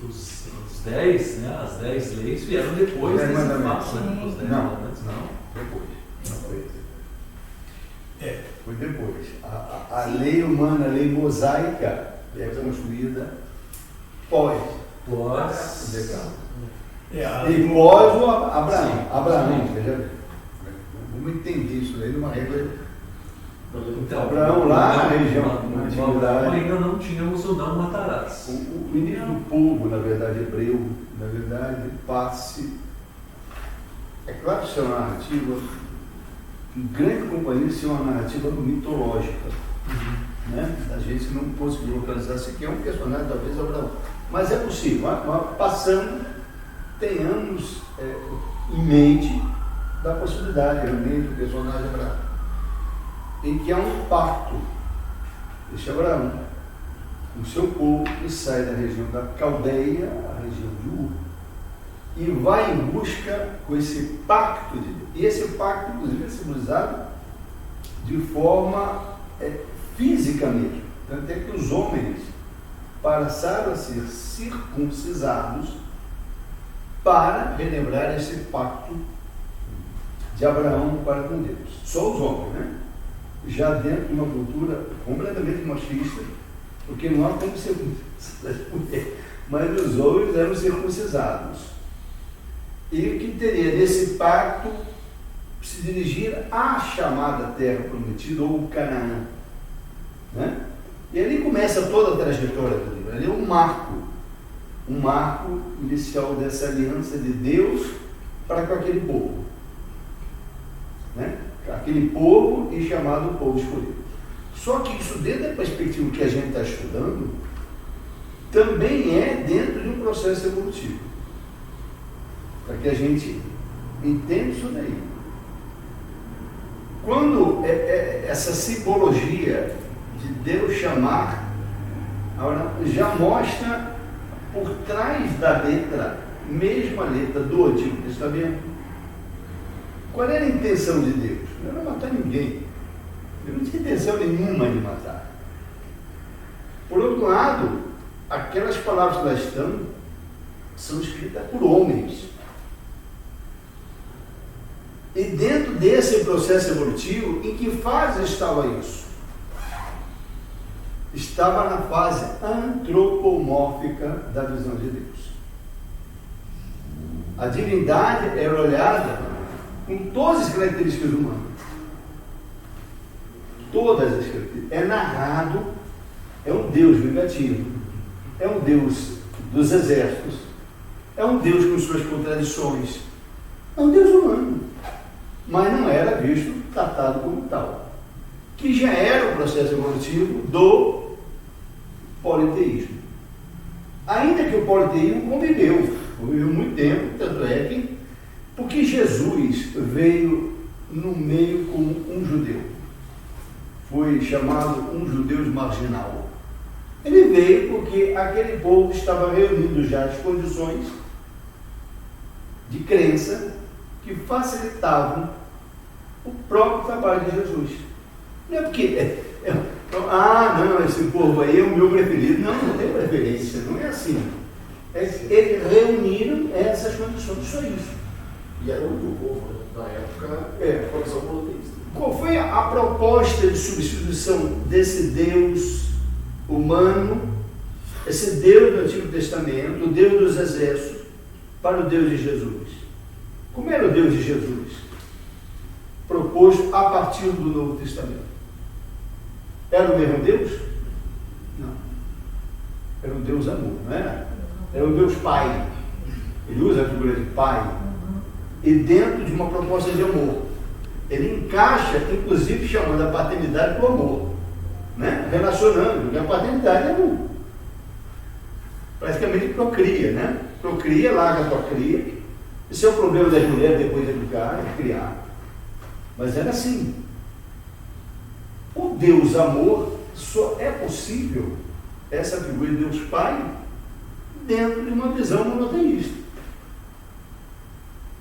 [SPEAKER 2] os 10, né, as 10 leis vieram depois desse fato, né? Os 10 mandamentos, não.
[SPEAKER 1] Depois. Foi depois. A lei humana, a lei mosaica, é construída pós o decálogo. E pós o Abraão. Veja bem. Vamos entender isso aí numa regra.
[SPEAKER 2] Então,
[SPEAKER 1] Abraão lá na região
[SPEAKER 2] na
[SPEAKER 1] na
[SPEAKER 2] Abraão
[SPEAKER 1] antiguidade.
[SPEAKER 2] ainda não tínhamos o não matarás.
[SPEAKER 1] O início do povo, na verdade, hebreu, na verdade, passe. É claro que isso é uma narrativa, em grande companhia, isso é uma narrativa mitológica. Né? A gente não conseguiu localizar se aqui é um personagem, talvez Abraão. Mas é possível, passando, tenhamos em mente da possibilidade realmente do personagem Abraão, em que há um pacto. Este Abraão, com o seu povo, que sai da região da Caldeia, a região de Ur, e vai em busca com esse pacto de Deus. E esse pacto, inclusive, é simbolizado de forma física mesmo. Tanto é que os homens passaram a ser circuncisados para relembrar esse pacto de Abraão para com Deus. Só os homens, né? Já dentro de uma cultura completamente machista, porque não há como circuncidar as mulheres, mas os homens eram circuncisados. E que teria nesse pacto se dirigir à chamada terra prometida, ou Canaã. Né? E ali começa toda a trajetória do livro. Ali é um marco inicial dessa aliança de Deus para com aquele povo. Né? Aquele povo e chamado povo escolhido. Só que isso, dentro da perspectiva que a gente está estudando, também é dentro de um processo evolutivo. Para que a gente entenda isso daí. Quando essa simbologia de Deus chamar, já mostra por trás da letra, mesmo a letra do Antigo Testamento, qual era a intenção de Deus? Não era matar ninguém. Ele não tinha intenção nenhuma de matar. Por outro lado, aquelas palavras que lá estão são escritas por homens. E dentro desse processo evolutivo, em que fase estava isso? Estava na fase antropomórfica da visão de Deus. A divindade era olhada com todas as características humanas. Todas as características. É narrado, é um Deus vingativo, é um Deus dos exércitos, é um Deus com suas contradições, é um Deus humano, mas não era visto, tratado como tal, que já era o processo evolutivo do politeísmo. Ainda que o politeísmo conviveu muito tempo, tanto é que, porque Jesus veio no meio como um judeu, foi chamado um judeu marginal. Ele veio porque aquele povo estava reunindo já as condições de crença que facilitavam o próprio trabalho de Jesus. Não é porque não, esse povo aí é o meu preferido. Não tem preferência, não é assim. Eles reuniram essas condições, só isso.
[SPEAKER 2] E era o único povo, né? Na época, a condição politeísta.
[SPEAKER 1] Qual foi a proposta de substituição desse Deus humano, esse Deus do Antigo Testamento, o Deus dos exércitos, para o Deus de Jesus? Como era o Deus de Jesus? Proposto a partir do Novo Testamento. Era o mesmo Deus? Não. Era um Deus amor, não era? Era um Deus Pai. Ele usa a figura de Pai. E dentro de uma proposta de amor. Ele encaixa, inclusive, chamando a paternidade para o amor. Né? Relacionando, porque a paternidade é amor. Praticamente procria, né? Procria, larga a tua cria. Esse é o problema das mulheres depois de educar e criar. Mas era assim. O Deus amor só é possível, essa figura de Deus Pai, dentro de uma visão monoteísta.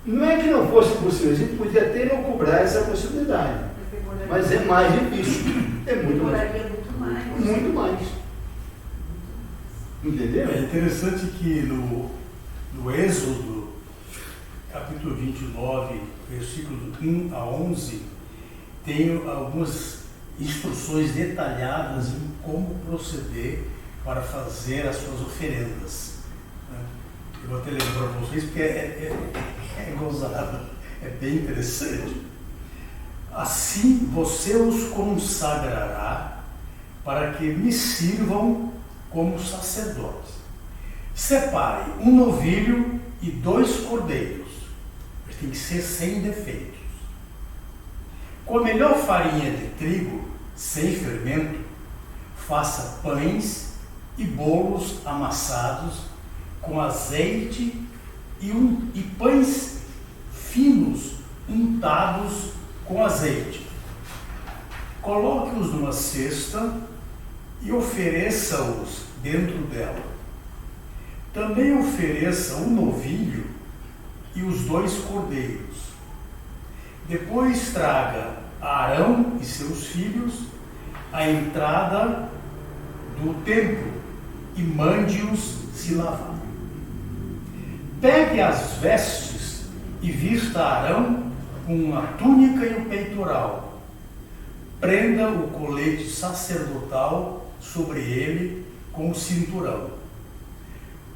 [SPEAKER 1] Não é que não fosse possível, a gente podia até não cobrar essa possibilidade. Mas é mais difícil. É muito mais. Muito mais. Entendeu?
[SPEAKER 4] É interessante que no Êxodo, capítulo 29, versículos 1 a 11, tem algumas instruções detalhadas em como proceder para fazer as suas oferendas. Eu vou até lembrar para vocês porque é gozado, é bem interessante. Assim você os consagrará para que me sirvam como sacerdotes. Separe um novilho e 2 cordeiros. Eles têm que ser sem defeitos. Com a melhor farinha de trigo, sem fermento, faça pães e bolos amassados com azeite e pães finos untados com azeite. Coloque-os numa cesta e ofereça-os dentro dela. Também ofereça um novilho e os 2 cordeiros. Depois traga Arão e seus filhos à entrada do templo e mande-os se lavar. Pegue as vestes e vista Arão com a túnica e o peitoral. Prenda o colete sacerdotal sobre ele com o cinturão.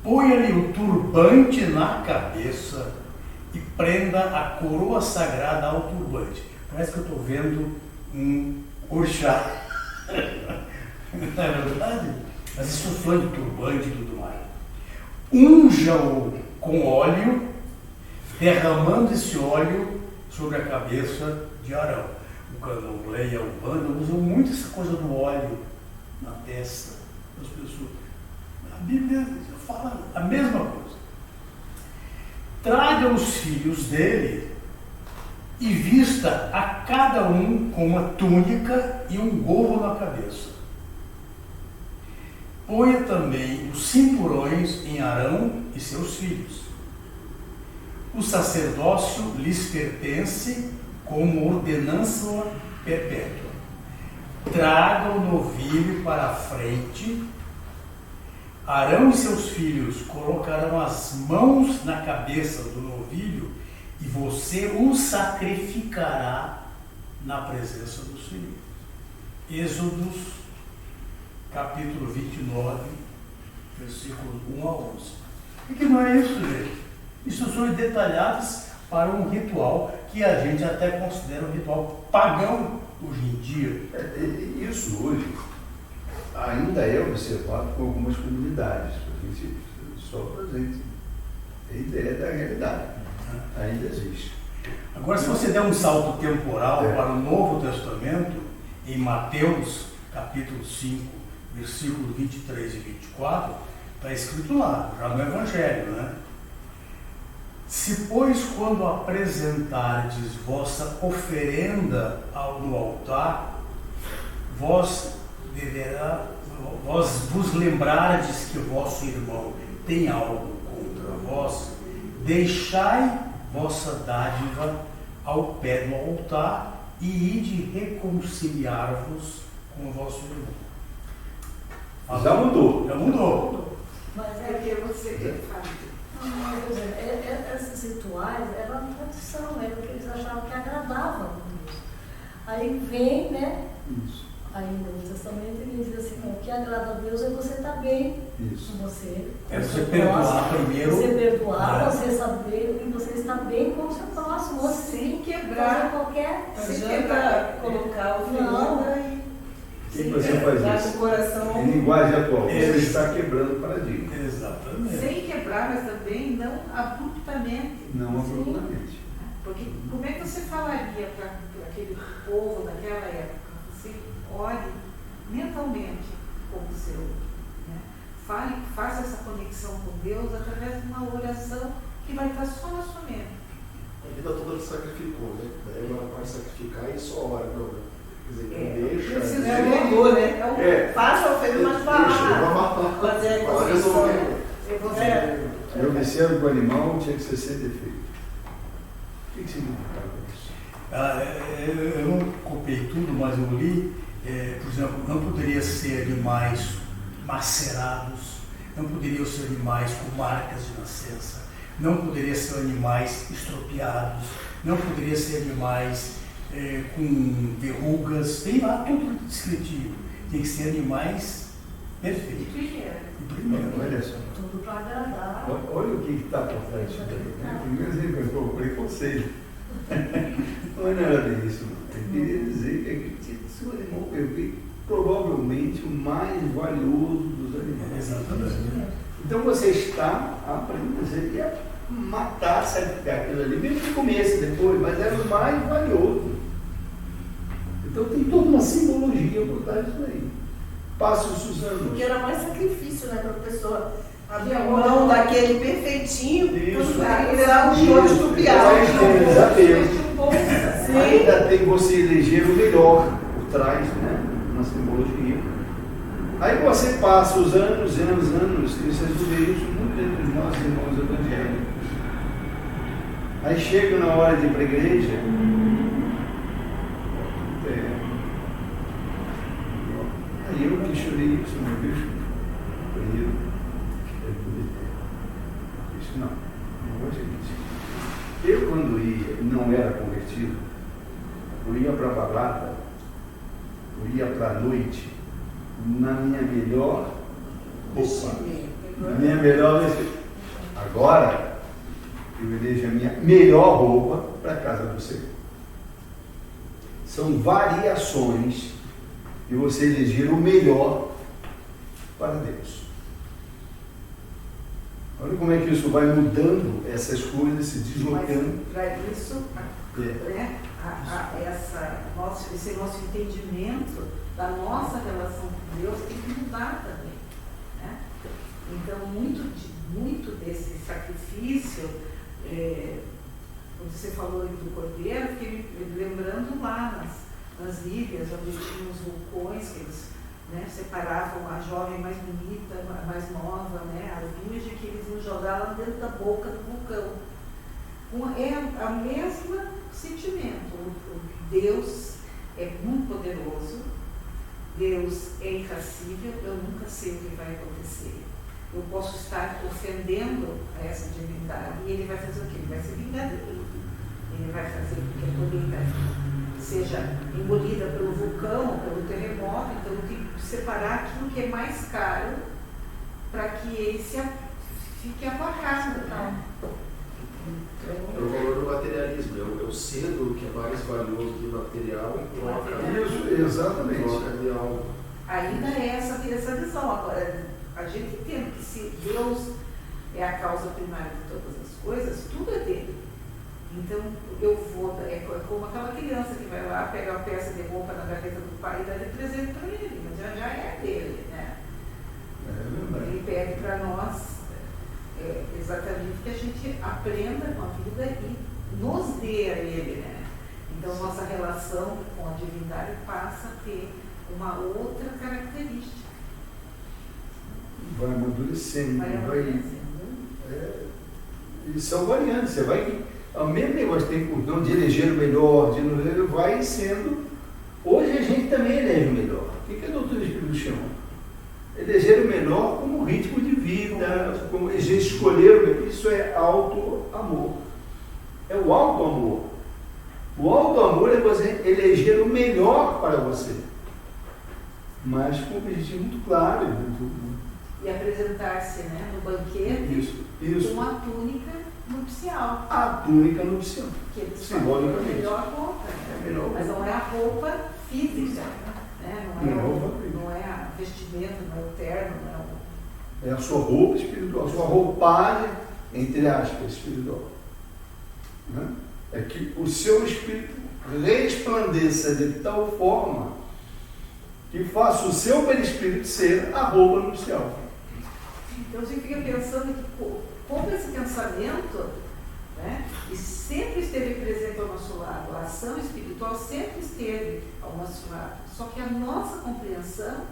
[SPEAKER 4] Ponha-lhe o turbante na cabeça e prenda a coroa sagrada ao turbante. Parece que eu estou vendo um orixá. Não é verdade? As instruções do turbante e tudo mais. Unja-o com óleo, derramando esse óleo sobre a cabeça de Arão. O candomblé e a Umbanda usam muito essa coisa do óleo na testa das pessoas. A Bíblia fala a mesma coisa. Traga os filhos dele e vista a cada um com uma túnica e um gorro na cabeça. Ponha também os cinturões em Arão e seus filhos. O sacerdócio lhes pertence como ordenança perpétua. Traga o novilho para a frente. Arão e seus filhos colocarão as mãos na cabeça do novilho e você o sacrificará na presença do Senhor. Êxodos, capítulo 29, versículos 1 a 11. E que não é isso, gente? Instruções detalhadas para um ritual que a gente até considera um ritual pagão hoje em dia.
[SPEAKER 1] Isso hoje ainda é observado por algumas comunidades, porque só para a gente ter ideia da realidade. Ainda existe.
[SPEAKER 4] Agora, se você der um salto temporal para o Novo Testamento, em Mateus, capítulo 5, versículos 23 e 24, está escrito lá, já no Evangelho, né? Se, pois, quando apresentardes vossa oferenda no altar, vós vos lembrardes que vosso irmão tem algo contra vós, deixai vossa dádiva ao pé do altar e ide reconciliar-vos com o vosso irmão.
[SPEAKER 1] Já mudou.
[SPEAKER 4] Já mudou.
[SPEAKER 6] Mas
[SPEAKER 3] É que você fala.
[SPEAKER 6] Esses rituais eram uma tradição, era porque eles achavam que agradava a Deus. Aí vem, né?
[SPEAKER 1] Isso.
[SPEAKER 6] Aí no Novo Testamento ele diz assim, o que agrada a Deus é você estar bem
[SPEAKER 1] Isso.
[SPEAKER 6] com você.
[SPEAKER 4] É você perdoar primeiro.
[SPEAKER 6] Você perdoar, você saber e você estar bem com o seu próximo.
[SPEAKER 3] Sem quebrar.
[SPEAKER 6] Qualquer.
[SPEAKER 3] Sem quebrar. Colocar o oferenda e.
[SPEAKER 1] O que você faz isso?
[SPEAKER 3] O coração.
[SPEAKER 1] Em linguagem atual, você está quebrando o paradigma.
[SPEAKER 4] Exatamente.
[SPEAKER 3] Sem quebrar, mas também não abruptamente.
[SPEAKER 1] Não abruptamente.
[SPEAKER 3] Porque como é que você falaria para aquele povo daquela época? Você ore mentalmente com o seu. Né? Faça essa conexão com Deus através de uma oração que vai estar só na sua mente.
[SPEAKER 2] A vida toda ele sacrificou, né? Daí agora vai sacrificar e só ora, não, né? Quer dizer,
[SPEAKER 3] Precisa
[SPEAKER 2] deixa.
[SPEAKER 3] de amor, né?
[SPEAKER 5] Faça a oferenda, mas
[SPEAKER 2] Vamos
[SPEAKER 5] fazer a
[SPEAKER 2] para
[SPEAKER 5] concessão.
[SPEAKER 2] resolver.
[SPEAKER 1] Eu observo que o animal tinha que ser sem defeito. O que significava isso?
[SPEAKER 4] Eu não copiei tudo, mas eu li, por exemplo, não poderia ser animais macerados, não poderiam ser animais com marcas de nascença, não poderiam ser animais estropiados, não poderiam ser animais com verrugas, tem lá tudo descritivo. Tem que ser animais perfeitos. E primeiro.
[SPEAKER 1] Olha só.
[SPEAKER 6] Tudo para agradar.
[SPEAKER 1] Olha o que está por trás disso daí. Primeiro ele inventou o preconceito. Não é nada disso, não. Eu queria dizer que aquele tipo de animal perfeito, provavelmente o mais valioso dos animais.
[SPEAKER 4] Exatamente.
[SPEAKER 1] Então você está aprendendo, você ia matar, sacrificar aquilo ali, mesmo que comesse depois, mas era o mais valioso. Então tem toda uma simbologia por trás disso aí. Passa-os anos.
[SPEAKER 5] Porque era mais sacrifício, né, para a pessoa abrir a mão daquele perfeitinho, virar um outro estupiado.
[SPEAKER 1] Exatamente.
[SPEAKER 5] Sim.
[SPEAKER 1] Ainda tem você eleger o melhor por trás, né? Uma simbologia. Aí você passa os anos, e você vê isso muito entre os nossos irmãos evangélicos. Aí chega na hora de ir para a igreja, aí eu questionei isso uma vez, isso não vou dizer. Eu quando ia, não era convertido, eu ia para a balada, eu ia para a noite, na minha melhor roupa, na minha melhor vestimenta. Agora, eu elejo a minha melhor roupa para a casa do Senhor. São variações de você eleger o melhor para Deus. Olha como é que isso vai mudando essas coisas, se deslocando.
[SPEAKER 3] Para isso, esse nosso entendimento da nossa relação com Deus tem que mudar também. Né? Então, muito desse sacrifício, quando você falou do cordeiro, fiquei me lembrando lá nas ilhas, onde tinham os vulcões, que eles separavam a jovem mais bonita, mais nova, a virgem, que eles iam jogar lá dentro da boca do vulcão. É o mesmo sentimento. Deus é muito poderoso, Deus é irracível, eu nunca sei o que vai acontecer. Eu posso estar ofendendo a essa divindade e ele vai fazer o quê? Ele vai ser vingadeiro. Ele vai fazer com que a colheita seja engolida pelo vulcão, pelo terremoto. Então eu tenho que separar aquilo que é mais caro para que ele fique aplacado.
[SPEAKER 2] É o valor do materialismo, eu cedo o que é mais valioso do material em troca.
[SPEAKER 1] Isso, exatamente.
[SPEAKER 2] Troca de algo.
[SPEAKER 3] Ainda é essa visão. Agora, a gente entende que se Deus é a causa primária de todas as coisas, tudo é dele. Então, eu vou, é como aquela criança que vai lá, pega a peça de roupa na gaveta do pai e dá de presente para ele, mas já é dele, né? Ele pede para nós exatamente que a gente aprenda com a vida e nos dê a ele, né? Então, nossa relação com a divindade passa a ter uma outra característica.
[SPEAKER 1] Vai amadurecendo, e são variantes, você vai. O mesmo negócio tem o de eleger o melhor, vai sendo. Hoje a gente também elege o melhor. O que a doutrina Espírito chama? Eleger o melhor como ritmo de vida, como escolher o melhor. Isso é auto-amor. É o auto-amor. O auto-amor é você eleger o melhor para você, mas com um objetivo muito claro.
[SPEAKER 3] E apresentar-se no banquete com uma túnica nupcial.
[SPEAKER 1] A túnica nupcial.
[SPEAKER 3] Que eles
[SPEAKER 1] simbolicamente.
[SPEAKER 3] falam, é a melhor roupa. Mas não é a roupa física. Não é a vestimenta, não é o terno. Não
[SPEAKER 1] é a sua roupa espiritual, a sua roupagem, entre aspas, espiritual. Né? É que o seu espírito resplandeça de tal forma que faça o seu perispírito ser a roupa nupcial.
[SPEAKER 3] Então você fica pensando que como esse pensamento, e sempre esteve presente ao nosso lado, a ação espiritual sempre esteve ao nosso lado, só que a nossa compreensão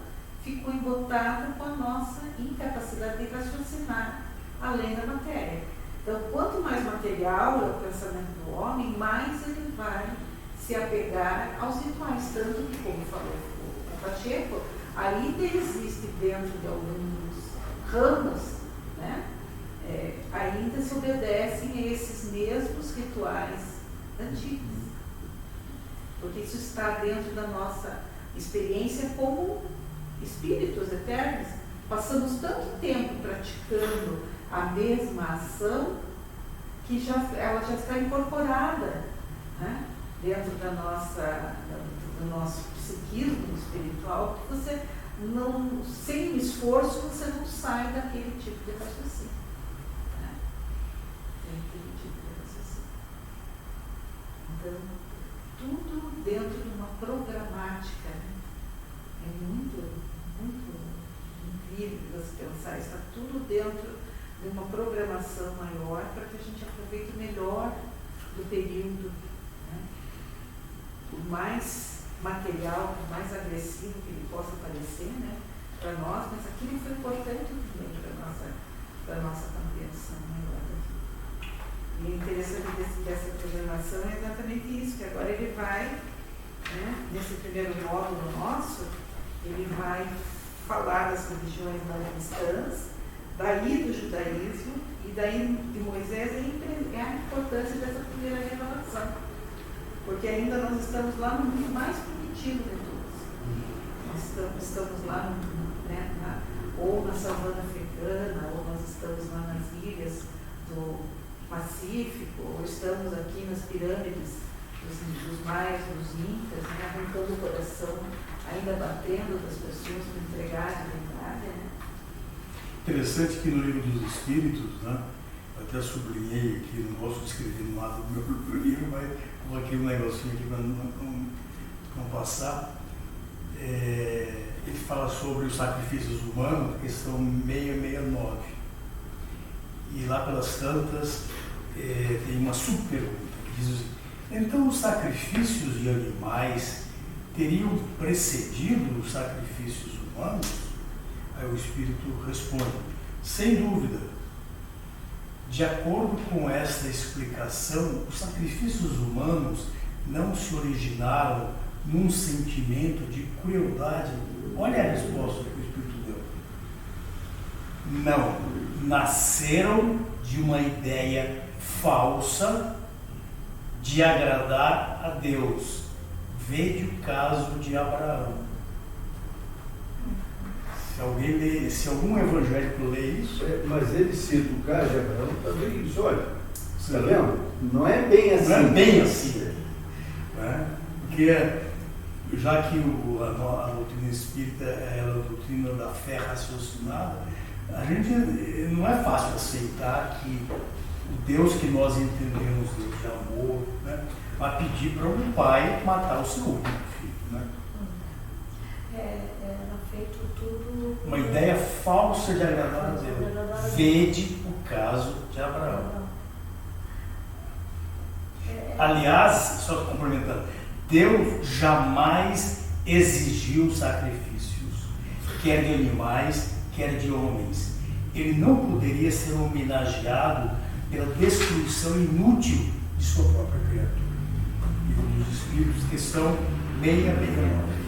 [SPEAKER 3] ficou embotada com a nossa incapacidade de raciocinar além da matéria. Então, quanto mais material é o pensamento do homem, mais ele vai se apegar aos rituais, tanto que, como falou o Pacheco, ainda existe dentro de alguns ramos, ainda se obedecem a esses mesmos rituais antigos. Porque isso está dentro da nossa experiência como espíritos eternos. Passamos tanto tempo praticando a mesma ação que ela já está incorporada. dentro do nosso psiquismo espiritual, que você não, sem esforço, você não sai daquele tipo de raciocínio. Né? Tem aquele tipo de raciocínio. Então, tudo dentro de uma programática. Né? É muito, muito incrível você pensar, está tudo dentro de uma programação maior para que a gente aproveite melhor do período, né? Por mais material, por mais agressivo que ele possa parecer, né, para nós, mas aquilo foi importante também para a nossa compreensão maior daqui. E o interessante dessa programação é exatamente isso, que agora ele vai, né, nesse primeiro módulo nosso, ele vai falar das religiões não cristãs, daí do judaísmo e daí de Moisés, é a importância dessa primeira revelação. Porque ainda nós estamos lá no mundo mais primitivo de todos. Nós estamos lá, né, ou na savana africana, ou nós estamos lá nas ilhas do Pacífico, ou estamos aqui nas pirâmides dos maias, dos incas, né, arrancando o coração, ainda batendo das pessoas para entregar a verdade. Né?
[SPEAKER 4] Interessante que no livro dos Espíritos, né, eu até sublinhei aqui, não gosto de escrever no lado do meu livro, mas coloquei um negocinho aqui para não passar. Ele fala sobre os sacrifícios humanos, questão 669. E lá pelas tantas tem uma subpergunta que diz assim: então os sacrifícios de animais teriam precedido os sacrifícios humanos? Aí o Espírito responde: sem dúvida. De acordo com esta explicação, os sacrifícios humanos não se originaram num sentimento de crueldade. Olha a resposta que o Espírito deu. Não, nasceram de uma ideia falsa de agradar a Deus. Veja o caso de Abraão. Se algum evangélico lê isso...
[SPEAKER 1] Mas ele cita o caso de Abraão também diz, olha, você está vendo? Não é bem assim.
[SPEAKER 4] Não é bem assim. Né? Porque já que a doutrina espírita é a doutrina da fé raciocinada, a gente não é fácil aceitar que o Deus que nós entendemos, Deus de amor, né, vai pedir para um pai matar o seu único filho. Né?
[SPEAKER 6] Era feito tudo...
[SPEAKER 4] Uma ideia falsa de agradar a Deus. Vede o caso de Abraão. Aliás, só complementando, Deus jamais exigiu sacrifícios, quer de animais, quer de homens. Ele não poderia ser homenageado pela destruição inútil de sua própria criatura. E os Espíritos, questão 669.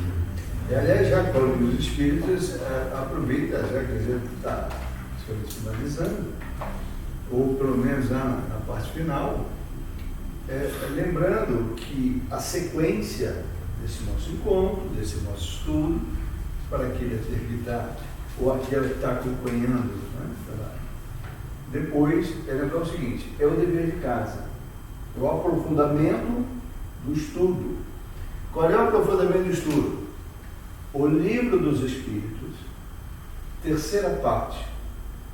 [SPEAKER 1] Aliás, já que falamos dos Espíritos, aproveita, já que a gente está finalizando, ou pelo menos na parte final, lembrando que a sequência desse nosso encontro, desse nosso estudo, para aquele que está, ou aquela que está acompanhando, né, depois é lembrar o seguinte: é o dever de casa, é o aprofundamento do estudo. Qual é o aprofundamento do estudo? O Livro dos Espíritos, terceira parte,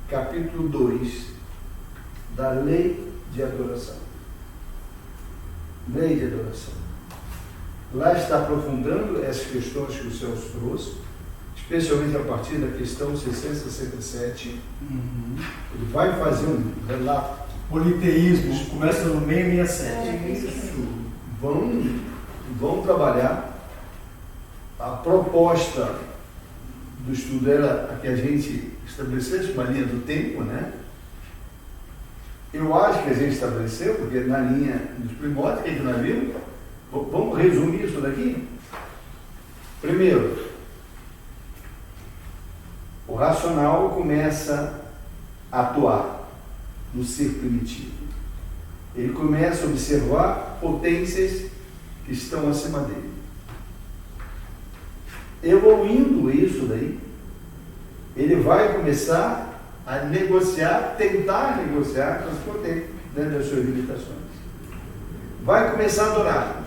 [SPEAKER 1] capítulo 2, da Lei de Adoração. Lei de Adoração. Lá está aprofundando essas questões que o Celso trouxe, especialmente a partir da questão 667. Ele vai fazer um relato.
[SPEAKER 4] Politeísmo, começa no 667.
[SPEAKER 1] Isso. Vão trabalhar. A proposta do estudo era que a gente estabelecesse uma linha do tempo, né? Eu acho que a gente estabeleceu, porque na linha dos primórdios, que nós vimos, vamos resumir isso daqui? Primeiro, o racional começa a atuar no ser primitivo. Ele começa a observar potências que estão acima dele. Evoluindo isso daí, ele vai começar a negociar, tentar negociar com as potências dentro das suas limitações. Vai começar a adorar.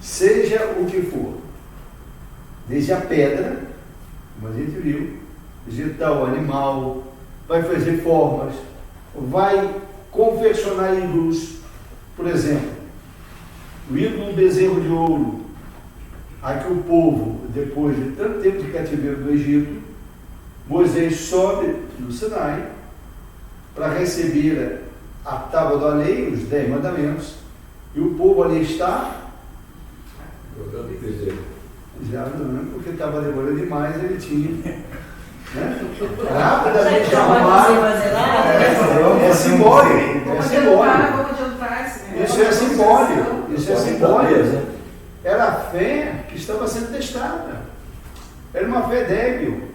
[SPEAKER 1] seja o que for, desde a pedra, como a gente viu, vegetal, o animal, vai fazer formas, vai confeccionar ídolos. Por exemplo, o ídolo do bezerro de ouro, a que o povo, depois de tanto tempo de cativeiro do Egito, Moisés sobe no Sinai para receber a tábua da lei, os 10 mandamentos, e o povo ali está
[SPEAKER 7] Jogando bezerro.
[SPEAKER 1] já não, porque estava demorando demais, ele tinha, né? Rapidamente arrumado. É simbólico, é simbólico. Isso é simbólico, isso é simbólico. Era a fé que estava sendo testada. Era uma fé débil.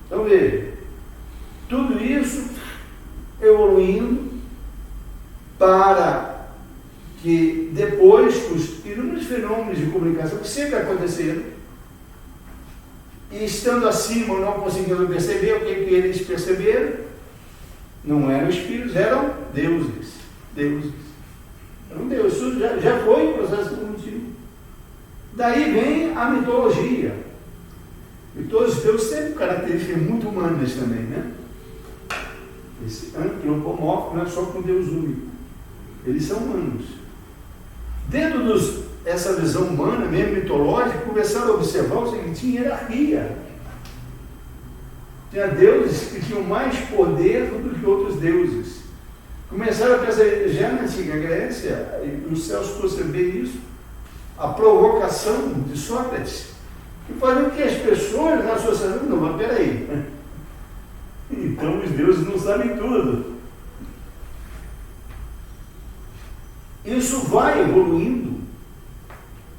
[SPEAKER 1] Então veja, tudo isso evoluindo para que depois os inúmeros fenômenos de comunicação que sempre aconteceram, e estando acima ou não conseguindo perceber, o que eles perceberam? Não eram espíritos, eram deuses. Deuses. Eram deuses. Isso já foi um processo evolutivo. Daí vem a mitologia. E todos os deuses têm características muito humanas também, né? Esse antropomórfico não é só com Deus único. Eles são humanos. Dentro dessa visão humana, mesmo mitológica, começaram a observar o seguinte: tinha hierarquia. Tinha deuses que tinham mais poder do que outros deuses. Começaram a pensar, já na antiga Grécia, e o Celso trouxe bem isso, a provocação de Sócrates, que fazia com que as pessoas na sociedade, não, mas peraí, então os deuses não sabem tudo. Isso vai evoluindo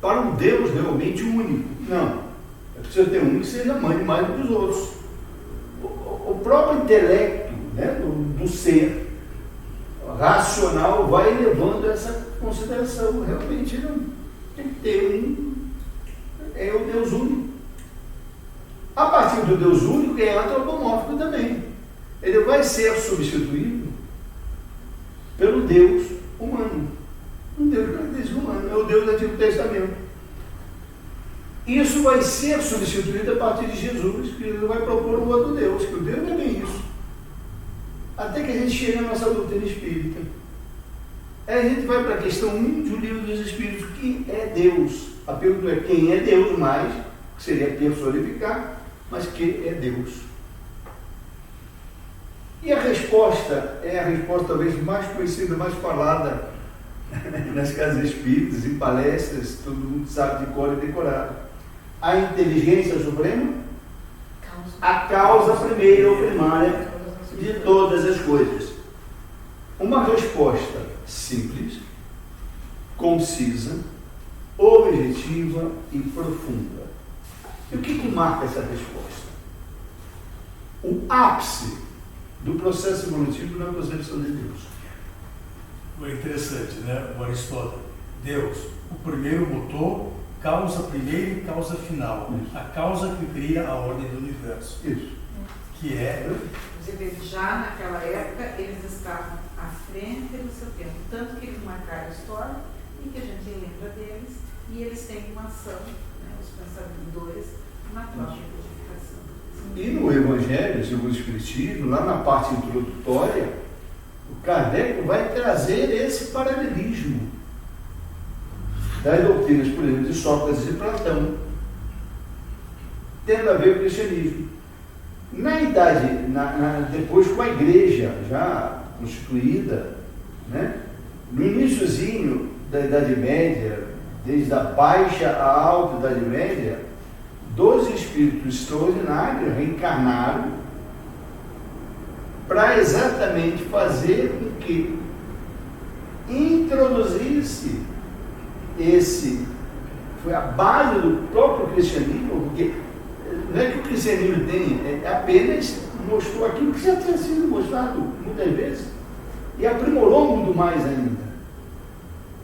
[SPEAKER 1] para um Deus realmente único. Não, é preciso ter um que seja mãe mais do que os outros. O próprio intelecto, né, do ser racional vai levando essa consideração. Realmente não tem que ter é o Deus único. A partir do Deus único é antropomórfico também. Ele vai ser substituído pelo Deus humano. Um Deus de característica humana, é o Deus do Antigo Testamento. Isso vai ser substituído a partir de Jesus, que ele vai propor um outro Deus, que o Deus é bem isso. Até que a gente chega na nossa doutrina espírita. Aí a gente vai para a questão 1 do Livro dos Espíritos, que é Deus. A pergunta é quem é Deus mais, que seria personificar, mas que é Deus. E a resposta é a resposta talvez mais conhecida, mais falada nas casas espíritas, em palestras, todo mundo sabe de cor e decorado. A inteligência suprema, a causa primeira ou primária de todas as coisas. Uma resposta simples, concisa, objetiva e profunda. E o que marca essa resposta? O ápice do processo evolutivo na concepção de Deus.
[SPEAKER 4] É interessante, né? O Aristóteles. Deus, o primeiro motor, causa primeira e causa final.
[SPEAKER 1] Isso.
[SPEAKER 4] A causa que cria a ordem do universo.
[SPEAKER 1] Isso.
[SPEAKER 4] Que é...
[SPEAKER 3] Já naquela época, eles estavam à frente do seu tempo. Tanto que eles marcaram a história e que a gente lembra deles. E eles têm uma ação, né, os pensadores, na própria codificação.
[SPEAKER 1] E no Evangelho, segundo o Espiritismo, lá na parte introdutória, o Kardec vai trazer esse paralelismo das doutrinas, por exemplo, de Sócrates e Platão, tendo a ver com o cristianismo. Na idade, depois com a igreja já constituída, né, no iniciozinho da Idade Média, desde a baixa à alta Idade Média, 12 espíritos extraordinários reencarnaram para exatamente fazer com que introduzisse foi a base do próprio cristianismo, porque não é que o cristianismo tem, apenas mostrou aquilo que já tinha sido mostrado muitas vezes e aprimorou muito mais ainda.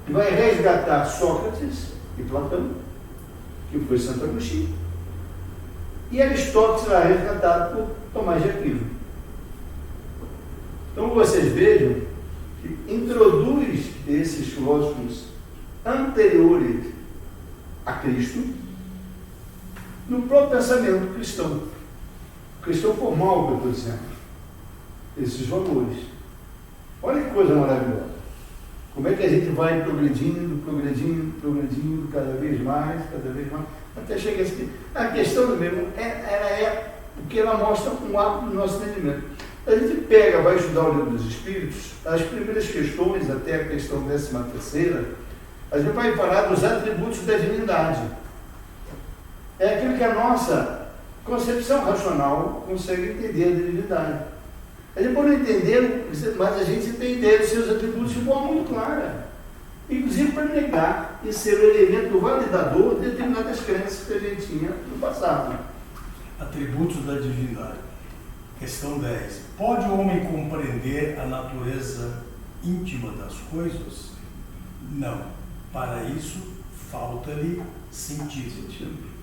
[SPEAKER 1] Vai resgatar Sócrates e Platão, que foi Santo Agostinho, e Aristóteles será resgatado por Tomás de Aquino. Então vocês vejam que introduz esses filósofos anteriores a Cristo no próprio pensamento cristão. Cristão formal, que eu estou dizendo. Esses valores. Olha que coisa maravilhosa. Como é que a gente vai progredindo, cada vez mais, até chegar aqui. A questão do mesmo, ela é o que ela mostra um ato do nosso entendimento. A gente pega, vai estudar o Livro dos Espíritos, as primeiras questões, até a questão 13ª, a gente vai falar dos atributos da divindade. É aquilo que a nossa concepção racional consegue entender a divindade. A gente pode entender, mas a gente tem ideia dos seus atributos de forma muito clara. Inclusive para negar e ser o elemento validador de determinadas crenças que a gente tinha no passado.
[SPEAKER 4] Atributos da divindade. Questão 10. Pode o homem compreender a natureza íntima das coisas? Não. Para isso, falta-lhe sentido.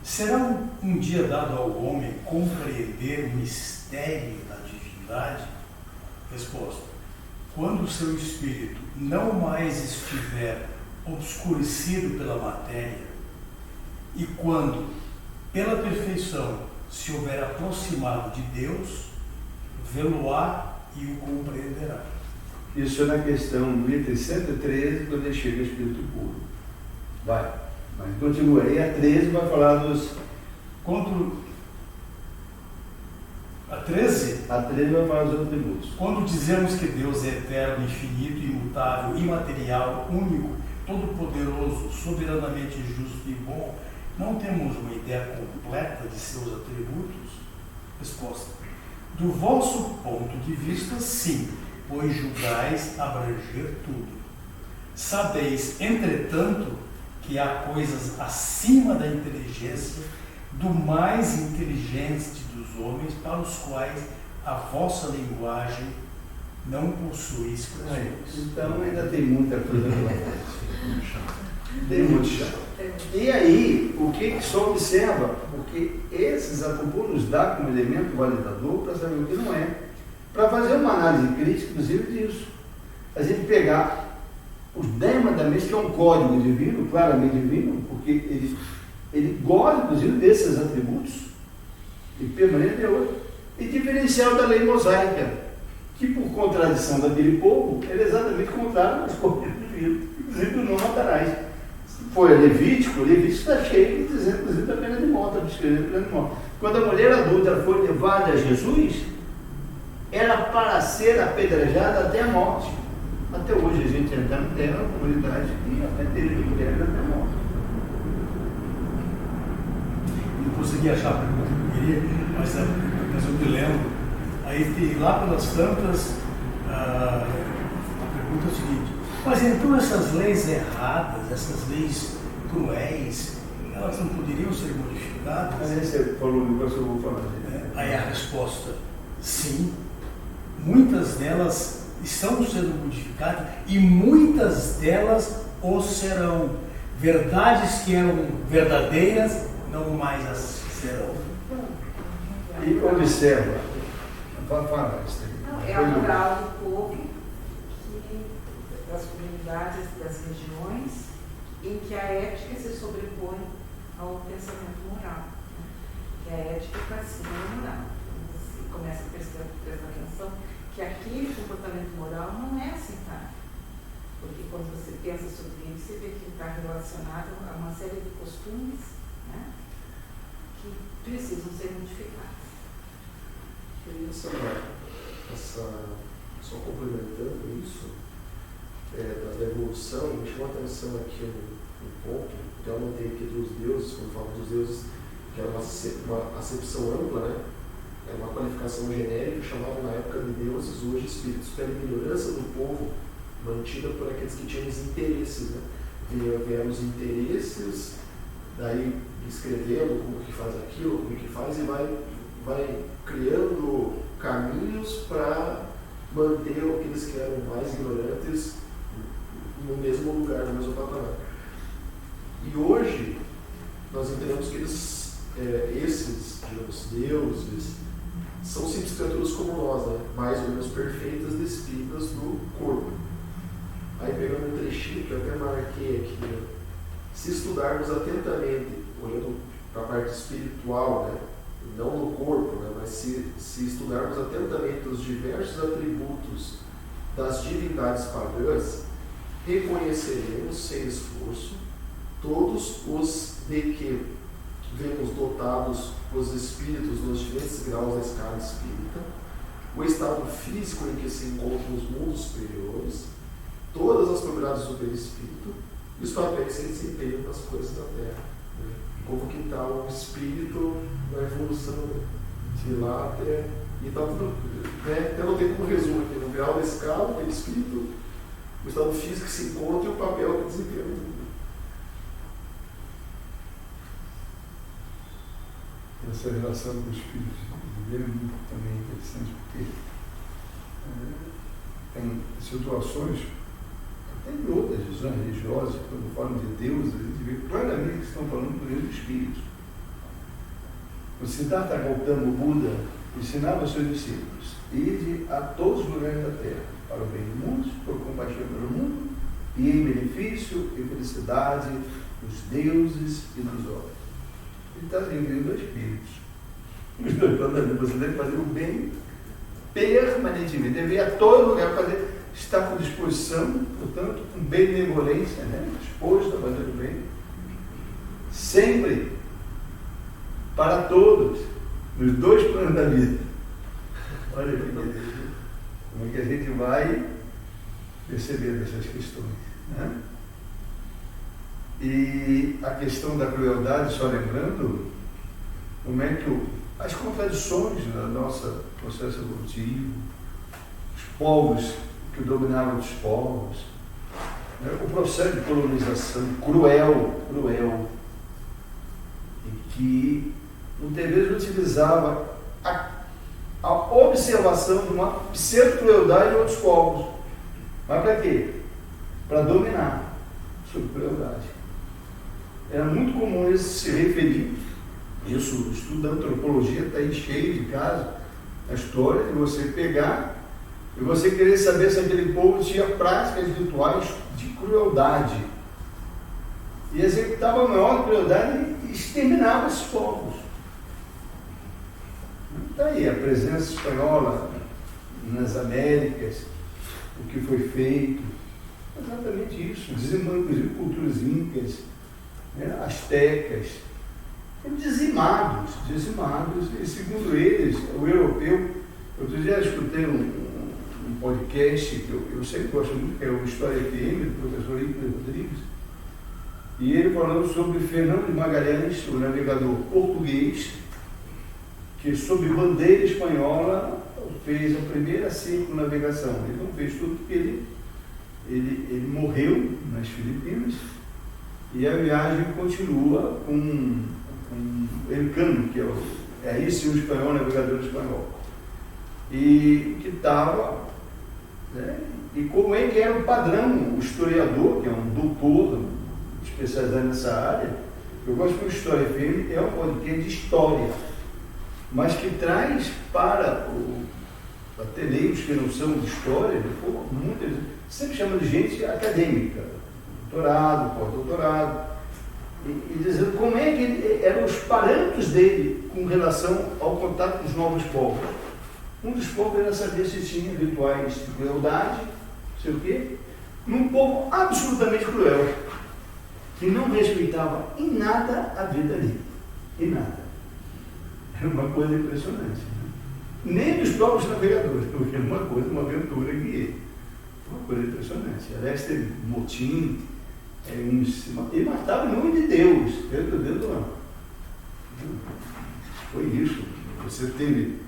[SPEAKER 4] Será um dia dado ao homem compreender o mistério da divindade? Resposta. Quando o seu espírito não mais estiver obscurecido pela matéria e quando, pela perfeição, se houver aproximado de Deus, vê-lo-á e o compreenderá.
[SPEAKER 1] Isso é na questão do item 113, quando ele chega ao Espírito Puro. Vai, mas continua aí. A 13 vai falar dos...
[SPEAKER 4] A 13?
[SPEAKER 1] A 13 vai falar dos atributos.
[SPEAKER 4] Quando dizemos que Deus é eterno, infinito, imutável, imaterial, único, todo-poderoso, soberanamente justo e bom, não temos uma ideia completa de seus atributos? Resposta. Do vosso ponto de vista, sim, pois julgais abranger tudo. Sabeis, entretanto, que há coisas acima da inteligência do mais inteligente dos homens, para os quais a vossa linguagem não possui expressões.
[SPEAKER 1] Então ainda tem muita coisa pela frente. Tem muito chão. E aí, o que só observa? Porque esses atributos nos dá como elemento validador para saber o que não é. Para fazer uma análise crítica, inclusive, disso. A gente pegar os 10 mandamentos, que é um código divino, claramente divino, porque ele gosta, inclusive, desses atributos, e permanente é outro, e diferencial da lei mosaica, que por contradição daquele povo, era exatamente contrário às coisas divinas, inclusive do não matarás. Foi Levítico está cheio de dizer, inclusive, da pena de morte, a pena de morte. Quando a mulher adulta foi levada a Jesus, era para ser apedrejada até a morte. Até hoje a gente entra na terra, na comunidade, e apedreja de mulheres até a morte.
[SPEAKER 4] Não consegui achar a pergunta que eu queria, mas eu me lembro. Aí lá pelas tantas, a pergunta é o seguinte: mas então essas leis erradas, essas leis cruéis, elas não poderiam ser modificadas?
[SPEAKER 1] Mas aí você falou o negócio que eu vou falar.
[SPEAKER 4] Aí a resposta: sim, muitas delas estão sendo modificadas e muitas delas o serão. Verdades que eram verdadeiras não mais as serão.
[SPEAKER 1] E observa, fala isso aí.
[SPEAKER 3] É a moral do povo, das comunidades, das regiões, em que a ética se sobrepõe ao pensamento moral. Que a ética está acima da moral. Você começa a prestar atenção que aquele comportamento moral não é aceitável. Porque quando você pensa sobre ele, você vê que ele está relacionado a uma série de costumes, né, que precisam ser modificados.
[SPEAKER 2] Só complementando isso, da evolução, me chamou a atenção aqui um ponto, que eu anotei aqui dos deuses, quando falo dos deuses, que era uma acepção ampla, né? É uma qualificação genérica, chamada na época de deuses, hoje espíritos, pela ignorância do povo, mantida por aqueles que tinham os interesses, né? Vieram os interesses, daí escrevendo como que faz aquilo, como que faz, e vai criando caminhos para manter aqueles que eram mais ignorantes no mesmo lugar, no mesmo patamar. E hoje, nós entendemos que esses, digamos, deuses, são simples criaturas como nós, né? Mais ou menos perfeitas, despidas do corpo. Aí pegando um trechinho que eu até marquei aqui, né? Se estudarmos atentamente, olhando para a parte espiritual, né? Não no corpo, né? Mas se estudarmos atentamente os diversos atributos das divindades pagãs, reconheceremos sem esforço todos os de que vemos dotados os espíritos nos diferentes graus da escala espírita, o estado físico em que se encontram os mundos superiores, todas as propriedades do perispírito e os papéis que se desempenham nas coisas da Terra. Né? Como que está o espírito na evolução, né? De lá até... E está tudo... Né? Até não tem como resumo aqui, no grau da escala, o perispírito, o estado físico que se encontra e o papel que desempenha no mundo.
[SPEAKER 1] Essa relação com os filhos de Deus é muito também interessante, porque tem situações, até em outras visões religiosas, quando falam de Deus, a gente vê claramente que estão falando do Deus dos Espíritos. O Siddhartha Gautama Buda ensinava aos seus discípulos: ide a todos os lugares da terra, para o bem do mundo, por compaixão pelo mundo, e em benefício e felicidade dos deuses e dos homens. Ele está vivendo dois espíritos. Os dois mandamentos, você deve fazer o bem permanentemente, deve ir a todo lugar fazer, estar com disposição, portanto, com benevolência, né? Disposto a fazer o bem, sempre, para todos, nos dois planos da vida. Olha como é que a gente vai percebendo essas questões, né? E a questão da crueldade, só lembrando, como é que as contradições no nosso processo evolutivo, os povos que dominavam os povos, né? O processo de colonização cruel, e que muitas vezes utilizava a observação de uma pseudo-crueldade em outros povos. Mas para quê? Para dominar sobre crueldade. Era muito comum eles se referir, isso, o estudo da antropologia está aí cheio de casos, a história de você pegar e você querer saber se aquele povo tinha práticas rituais de crueldade. E executava a maior crueldade e exterminava esses povos. Está aí a presença espanhola nas Américas, o que foi feito, exatamente isso, dizimando inclusive culturas incas, né, astecas, foram dizimados, e segundo eles, o europeu, outro dia eu escutei um podcast que eu sempre gosto muito, que é o História FM, do professor Icaro Rodrigues, e ele falando sobre Fernando de Magalhães, o navegador português, que sob bandeira espanhola fez a primeira circunnavegação. Ele não fez tudo porque ele morreu nas Filipinas e a viagem continua com Elcano, que é esse o espanhol, navegador espanhol, e que estava, né, e como é que era o padrão, o historiador, que é um doutor especializado nessa área. Eu gosto que o História FM é um podcast de história, mas que traz para ateneus que não são de história, muitas, sempre chama de gente acadêmica, doutorado, pós-doutorado, e dizendo como é que eram os parâmetros dele com relação ao contato com os novos povos. Um dos povos era saber se tinha rituais de crueldade, não sei o quê, num povo absolutamente cruel, que não respeitava em nada a vida ali, em nada. Era uma coisa impressionante. Nem dos próprios navegadores, porque era uma aventura que uma coisa impressionante. Aliás, teve motim, e matava em nome de Deus, Deus não. Foi isso. Você teve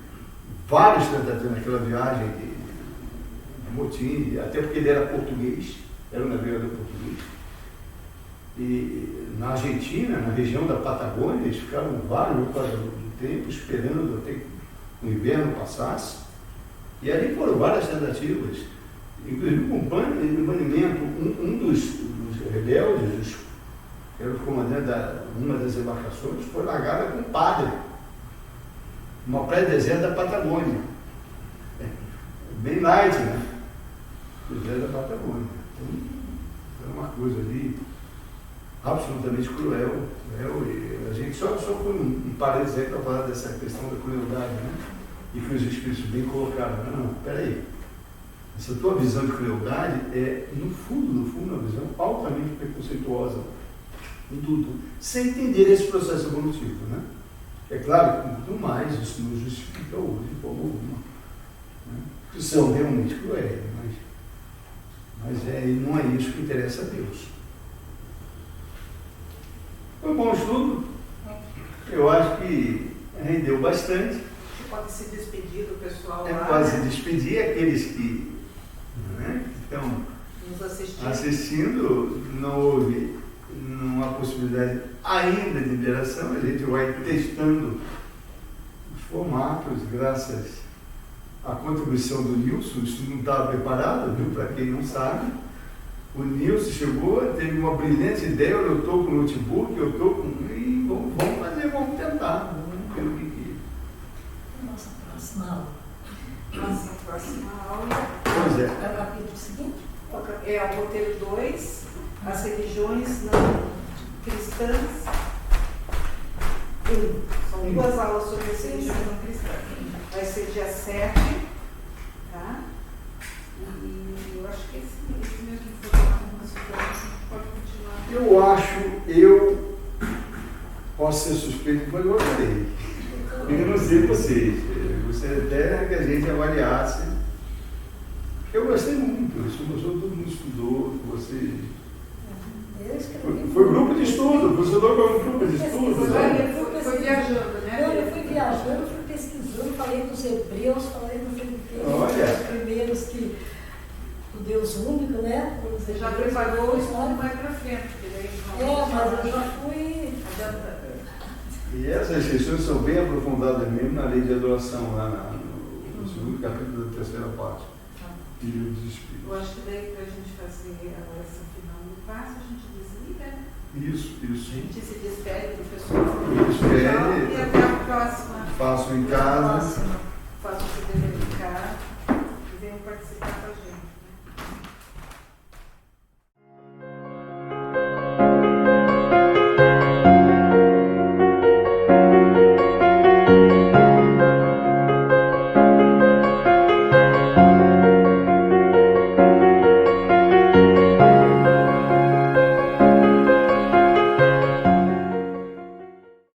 [SPEAKER 1] várias tentativas naquela viagem de motim, até porque ele era português, era um navegador português. E na Argentina, na região da Patagônia, eles ficaram vários tempo esperando até que o inverno passasse, e ali foram várias tentativas, inclusive com banimento. Um dos rebeldes, que era o comandante de uma das embarcações, foi largada com um padre, numa praia deserta da Patagônia, bem light, né? Deserto da Patagônia. Então, Era uma coisa ali absolutamente cruel. E a gente só foi um parênteses aí para falar dessa questão da crueldade, né? E que os espíritos bem colocaram. Não, peraí. Essa tua visão de crueldade é, no fundo, uma visão altamente preconceituosa em tudo, sem entender esse processo evolutivo, né? É claro que, muito mais, isso não justifica hoje de forma alguma. Né? Que são realmente cruéis, mas não é isso que interessa a Deus. Foi um bom estudo. Eu acho que rendeu bastante.
[SPEAKER 3] Você pode se despedir do pessoal lá.
[SPEAKER 1] Pode se despedir, aqueles que, né, estão
[SPEAKER 3] nos
[SPEAKER 1] assistindo, não houve uma possibilidade ainda de interação, a gente vai testando os formatos, graças à contribuição do Nilson. Isso não estava preparado, viu? Para quem não sabe. O Nilson chegou, teve uma brilhante ideia, eu estou com o notebook, eu estou com... E vamos fazer, vamos tentar, vamos ver o que é.
[SPEAKER 6] Nossa próxima aula.
[SPEAKER 3] Nossa próxima aula.
[SPEAKER 1] Pois é.
[SPEAKER 6] É o capítulo seguinte?
[SPEAKER 3] É o roteiro 2, as religiões não cristãs. São 2 aulas sobre as religiões não cristãs. Vai ser dia 7, tá? E eu acho que esse mesmo que foi uma situação, pode continuar.
[SPEAKER 1] Eu posso ser suspeito, mas eu gostei. Eu não sei vocês. Gostaria até que a gente avaliasse. Eu gostei muito. Isso mostrou, todo mundo estudou, você. Foi grupo de estudo, o professor foi um grupo de estudo.
[SPEAKER 3] Foi viajando, né?
[SPEAKER 6] Não, eu fui viajando, fui pesquisando, falei dos hebreus, falei dos filipeus, os primeiros que o Deus único, né?
[SPEAKER 3] Você já preparou o estudo mais para frente, porque daí
[SPEAKER 6] mas eu já fui.
[SPEAKER 1] E essas questões são bem aprofundadas mesmo na lei de adoração, lá no segundo capítulo da 3ª parte. E dos Espíritos.
[SPEAKER 3] Eu acho que daí, para a gente fazer a oração final do passo, a gente desliga, né?
[SPEAKER 1] Isso.
[SPEAKER 3] A gente se despede do pessoal.
[SPEAKER 1] Despede.
[SPEAKER 3] E até a próxima.
[SPEAKER 1] Faço em casa.
[SPEAKER 6] Próxima.